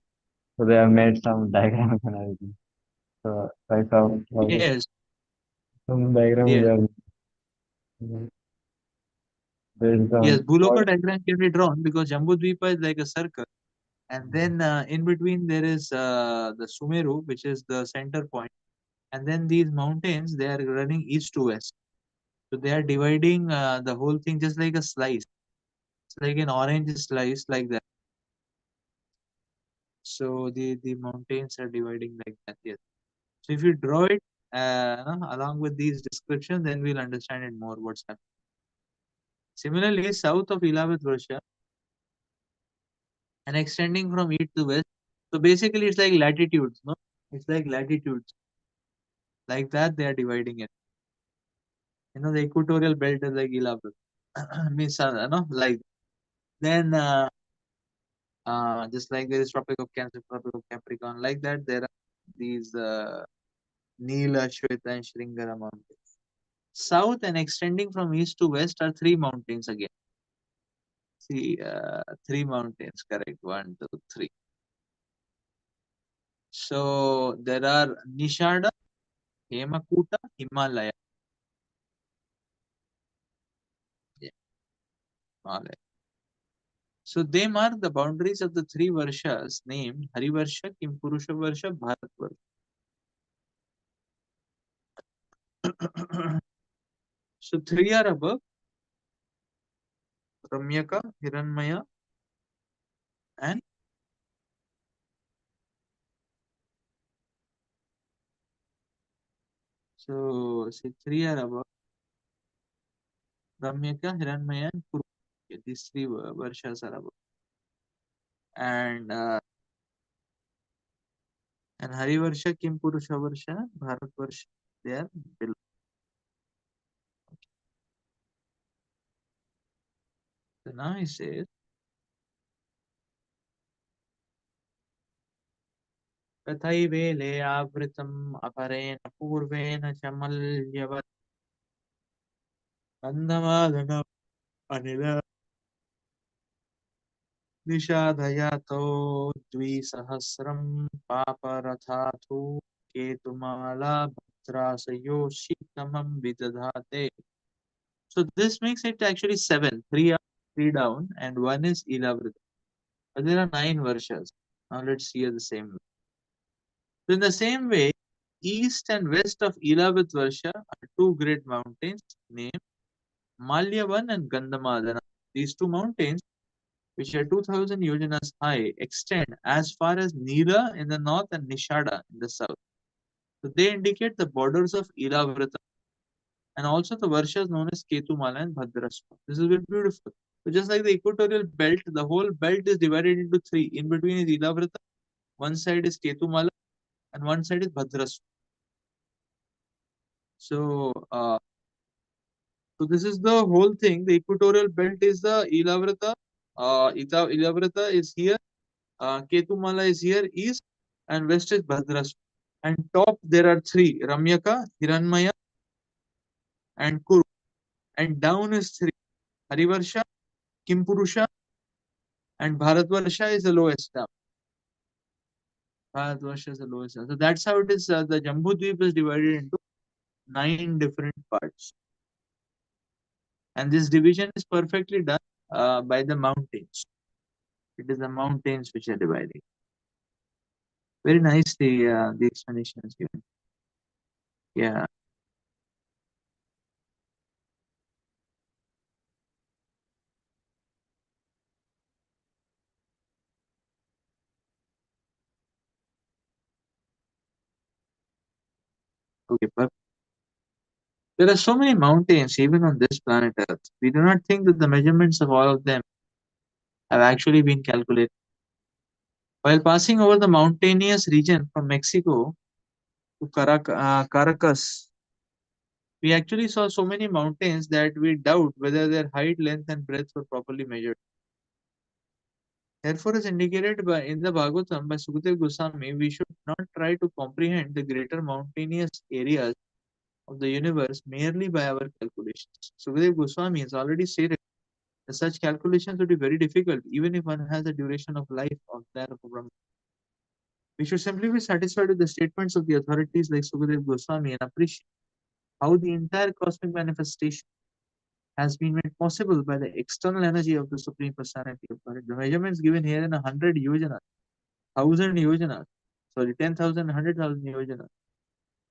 Speaker 2: so they have made some diagrams and everything so like
Speaker 1: Yes,
Speaker 2: some diagram
Speaker 1: yes,
Speaker 2: they are based
Speaker 1: yes.
Speaker 2: on
Speaker 1: Bhuloka
Speaker 2: what
Speaker 1: diagram can be drawn because Jambudvipa is like a circle, and then in between there is the Sumeru, which is the center point, and then these mountains they are running east to west. So they are dividing the whole thing just like a slice. It's like an orange slice like that. So the mountains are dividing like that. Yes. So if you draw it along with these descriptions, then we'll understand it more what's happening. Similarly, south of Ilavat Varsha and extending from east to west. So basically, it's like latitudes, no? It's like latitudes. Like that, they are dividing it. The equatorial belt is like Ilavat. Means, like then just like there is Tropic of Cancer, Tropic of Capricorn, like that, there are these Neela, Shweta, and Shringara mountains. South and extending from east to west are three mountains again. See, three mountains, correct? One, two, three. So there are Nishada, Hemakuta, Himalaya. Yeah, Himalaya. So they mark the boundaries of the three Varshas named Harivarsha, Kimpurusha Varsha, Bharat Varsha. So three are above Ramyaka, Hiranmaya, and so say three are above Ramyaka, Hiranmaya, and Kuru. Okay, these three Varshas are above. And Harivarsha, Kimpurusha Varsha, Bharat Varsha, they are below. So now he says, तथैवेले आवृतम् अपरेण पूर्वेण च मल्यवत् गन्धमादन अनिल निषादयातो द्विसहस्रं पापरथाथु केतुमाला भद्रासयो शीतमं विदधाते. So this makes it actually seven. Three up, three down, and one is Ilavrita. But there are 9 Varshas. Now let's see it the same way. So in the same way, east and west of Ilavat Varsha are two great mountains named Malyavan and Gandhamadana. These two mountains, which are 2000 yojanas high, extend as far as Nila in the north and Nishada in the south. So they indicate the borders of Ilavrita and also the Varshas known as Ketumala and Bhadrasva. This is very beautiful. So just like the equatorial belt, the whole belt is divided into three. In between is Ilavrita, one side is Ketumala, and one side is Bhadrasva. So, so this is the whole thing. The equatorial belt is the Ilavrita. Ilavrita is here. Ketumala is here, east, and west is Bhadras. And top there are three: Ramyaka, Hiranmaya, and Kuru. And down is three: Harivarsha, Kimpurusha, and Bharatvarsha is the lowest down. Bharatvarsha is the lowest down. So that's how it is. The Jambudvip is divided into 9 different parts. And this division is perfectly done by the mountains. It is the mountains which are dividing. Very nice the explanation is given. Yeah. Okay, perfect. There are so many mountains even on this planet Earth. We do not think that the measurements of all of them have actually been calculated. While passing over the mountainous region from Mexico to Caracas, we actually saw so many mountains that we doubt whether their height, length, and breadth were properly measured. Therefore, as indicated in the Bhagavatam by Sukadeva Goswami, we should not try to comprehend the greater mountainous areas of the universe merely by our calculations. Sukadeva Goswami has already stated that such calculations would be very difficult, even if one has the duration of life of that of a Brahman. We should simply be satisfied with the statements of the authorities like Sukadeva Goswami and appreciate how the entire cosmic manifestation has been made possible by the external energy of the Supreme Personality of God. The measurements given here in 100 yojanas, 1000 yojanas, sorry, 10,000, 100,000 yojanas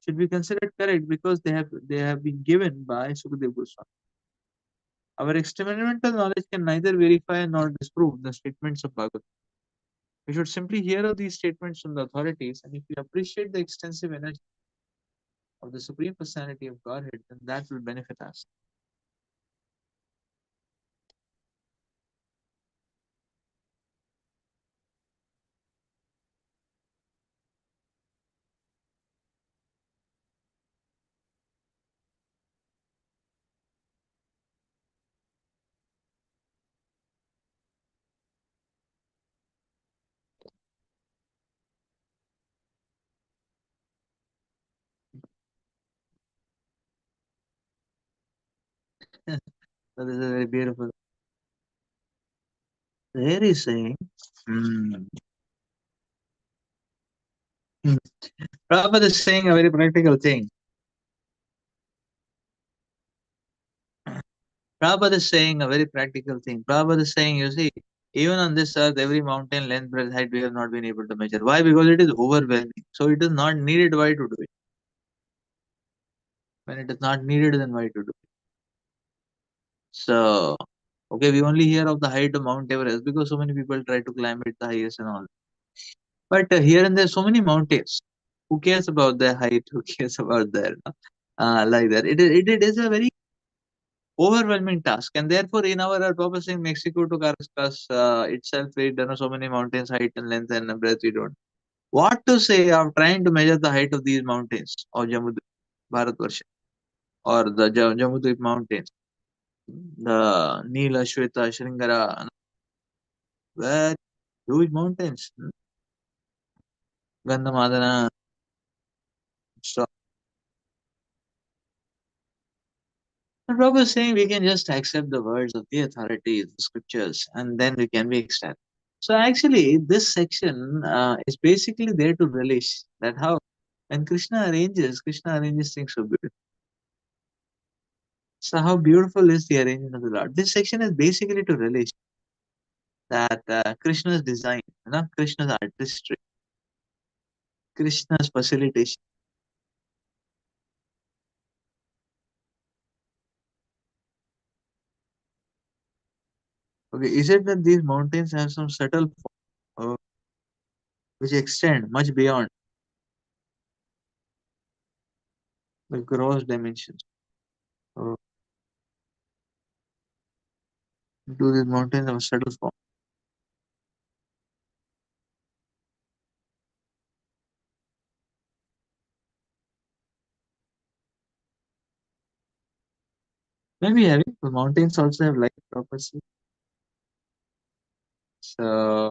Speaker 1: should be considered correct because they have been given by Sukadeva Goswami. Our experimental knowledge can neither verify nor disprove the statements of Bhagavad. We should simply hear of these statements from the authorities, and if we appreciate the extensive energy of the Supreme Personality of Godhead, then that will benefit us. So this is very beautiful. There is saying, Prabhupada is saying a very practical thing. Prabhupada is saying a very practical thing. Prabhupada is saying, you see, even on this earth, every mountain, length, breadth, height, we have not been able to measure. Why? Because it is overwhelming. So it is not needed. Why to do it? When it is not needed, then why to do it? So, okay, we only hear of the height of Mount Everest because so many people try to climb it the highest and all. But here and there, so many mountains. Who cares about their height? Who cares about their like that? It is a very overwhelming task, and therefore, in our purpose in Mexico to Caracas itself, we don't know so many mountains, height and length and breadth. We don't. What to say of trying to measure the height of these mountains of Jamudvip, Bharatvarsha, or the Jamudvip mountains, the Nila, Shweta, Shringara, very huge mountains, Gandhamadana. So, the Prabhupada is saying we can just accept the words of the authorities, the scriptures, and then we can be ecstatic. So actually, this section is basically there to relish that how when Krishna arranges things so beautifully. So how beautiful is the arrangement of the Lord? This section is basically to relish that Krishna's design, Krishna's artistry, Krishna's facilitation. Okay, is it that these mountains have some subtle form which extend much beyond the gross dimensions? Uh, do these mountains have a subtle form? Maybe having the mountains also have light properties. So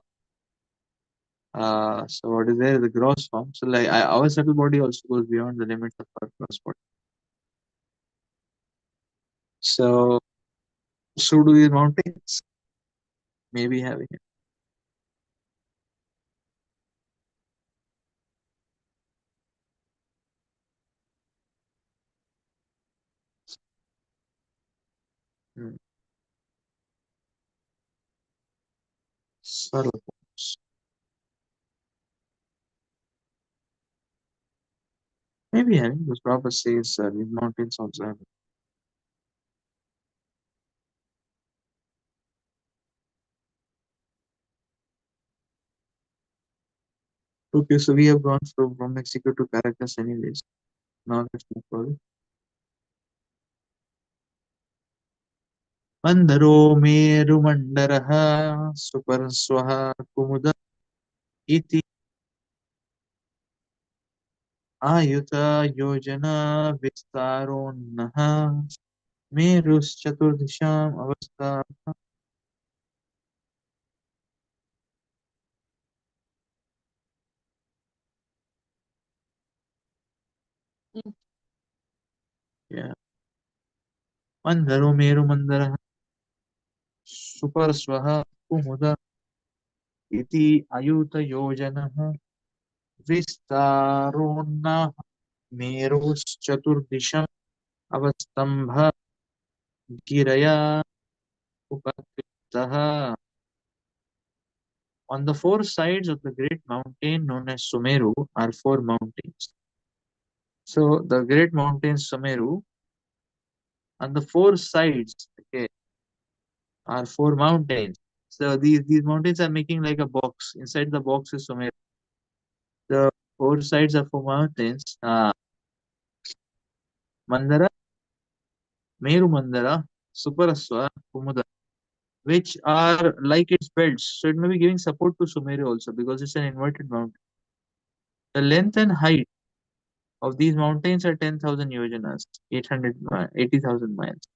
Speaker 1: So what is there? The gross form. So like our subtle body also goes beyond the limits of our gross body. So do these mountains. Maybe having it. Hmm. Subtle forms. Maybe having because Prabhupada says these mountains also have. Okay, so we have gone from Mexico to Caracas anyways. Now let's move forward. मन्दरो मेरुमण्डरः सुपर्स्वः कुमुद इति आयुतयोजना विस्तारोन्नः मेरुश्चतुर्दिशाम् अवस्था. Yeah. मन्दरो मेरुमन्दरः सुपर्स्वः कुमुद इति अयुतयोजनः विस्तारोन्नः मेरुश्चतुर्दिशम् अवस्तम्भ गिरया उपकृतः. On the four sides of the great mountain known as Sumeru are four mountains. So the great mountain Sumeru, on the four sides, okay, are four mountains. So these mountains are making like a box. Inside the box is Sumeru. The four sides are four mountains. Mandara, Meru Mandara, Suparaswa, Kumuda, which are like its belts. So it may be giving support to Sumeru also because it's an inverted mountain. The length and height of these mountains are 10,000 yojanas, 80,000 miles.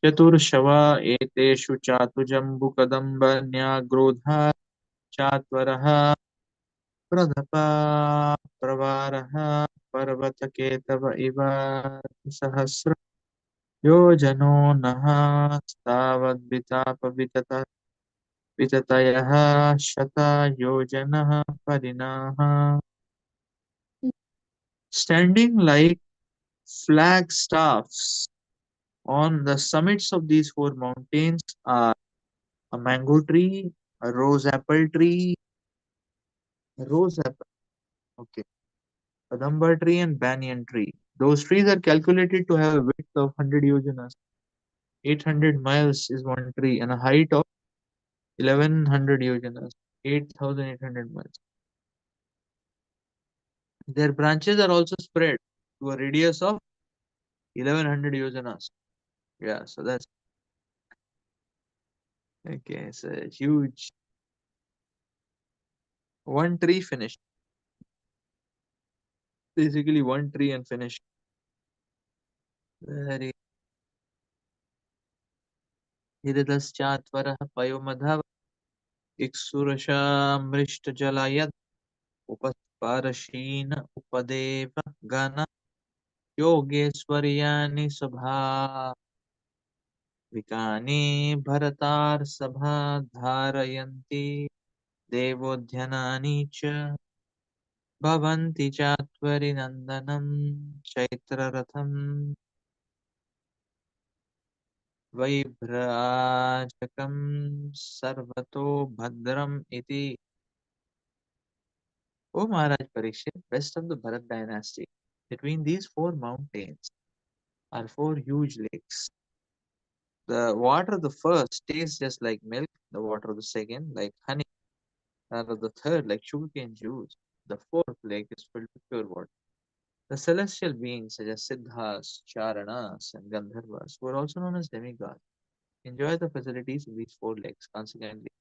Speaker 1: चतुर्शवा एतेषु चातुजम्बुकदम्बन्याग्रोधा चात्वरः प्रदपा प्रवारः पर्वतकेतव इव सहस्र योजनो नः तावद्वितापवितत विततयः शतयोजनः परिणाः. Standing like flagstaffs on the summits of these four mountains are a mango tree, a rose apple, okay, a dumbar tree, and banyan tree. Those trees are calculated to have a width of 100 yojanas. 800 miles is one tree, and a height of 1100 yojanas, 8,800 miles. Their branches are also spread to a radius of 1100 yojanas. Yeah, so that's okay. It's a huge one tree finished. Basically, one tree and finished. Very हिरदश्चात्वरः पयोमधव इक्षुरशामृष्टजलयद् उपस्पारशीन Upadev गण योगेश्वर्याणि विकानि भरतार्सभा धारयन्ति देवोद्यनानि च भवन्ति चात्वरिनन्दनं चैत्ररथं वैभ्राजकं सर्वतो भद्रम् इति. O Maharaj Parikshit, west of the Bharat dynasty, between these four mountains are four huge lakes. The water of the first tastes just like milk, the water of the second like honey, and of the third like sugarcane juice. The fourth lake is filled with pure water. The celestial beings such as Siddhas, Charanas, and Gandharvas, who are also known as demigods, enjoy the facilities of these four lakes. Consequently,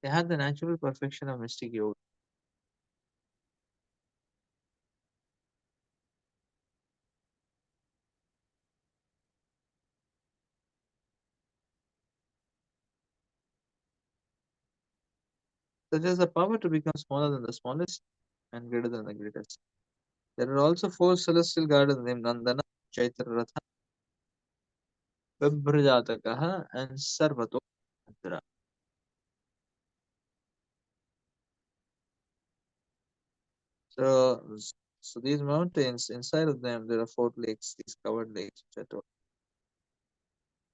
Speaker 1: they have the natural perfection of mystic yoga. such as the power to become smaller than the smallest and greater than the greatest. There are also four celestial gardens named Nandana, Chaitra, Vibrajatakaha, and Sarvato. So, so these mountains, inside of them, there are four lakes, these covered lakes, which I told.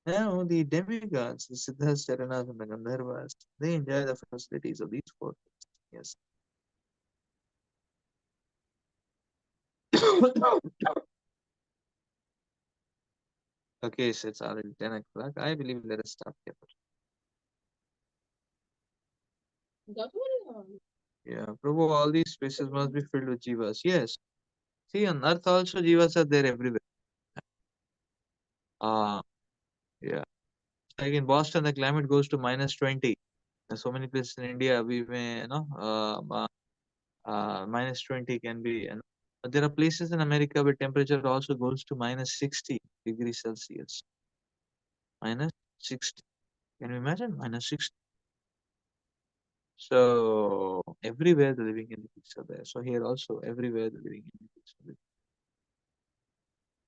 Speaker 1: Now, the demigods, the Siddhas, Charanas, and the Gandharvas, they enjoy the facilities of these four lakes. Yes. Okay, so it's already 10 o'clock. I believe let us stop here. Yeah, Prabhu, all these spaces must be filled with jivas. Yes. See, on Earth also jivas are there everywhere. Yeah. Like in Boston, the climate goes to -20. There's so many places in India, we may, -20 can be, but there are places in America where temperature also goes to -60 degrees Celsius. -60. Can you imagine? -60. So everywhere the living entities are there. So here also, everywhere the living entities are there.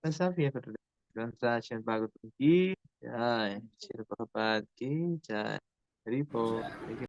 Speaker 1: That's how we have to Grantha Bhagavatam ki jai, Srila Prabhupada ki jai, Haripo.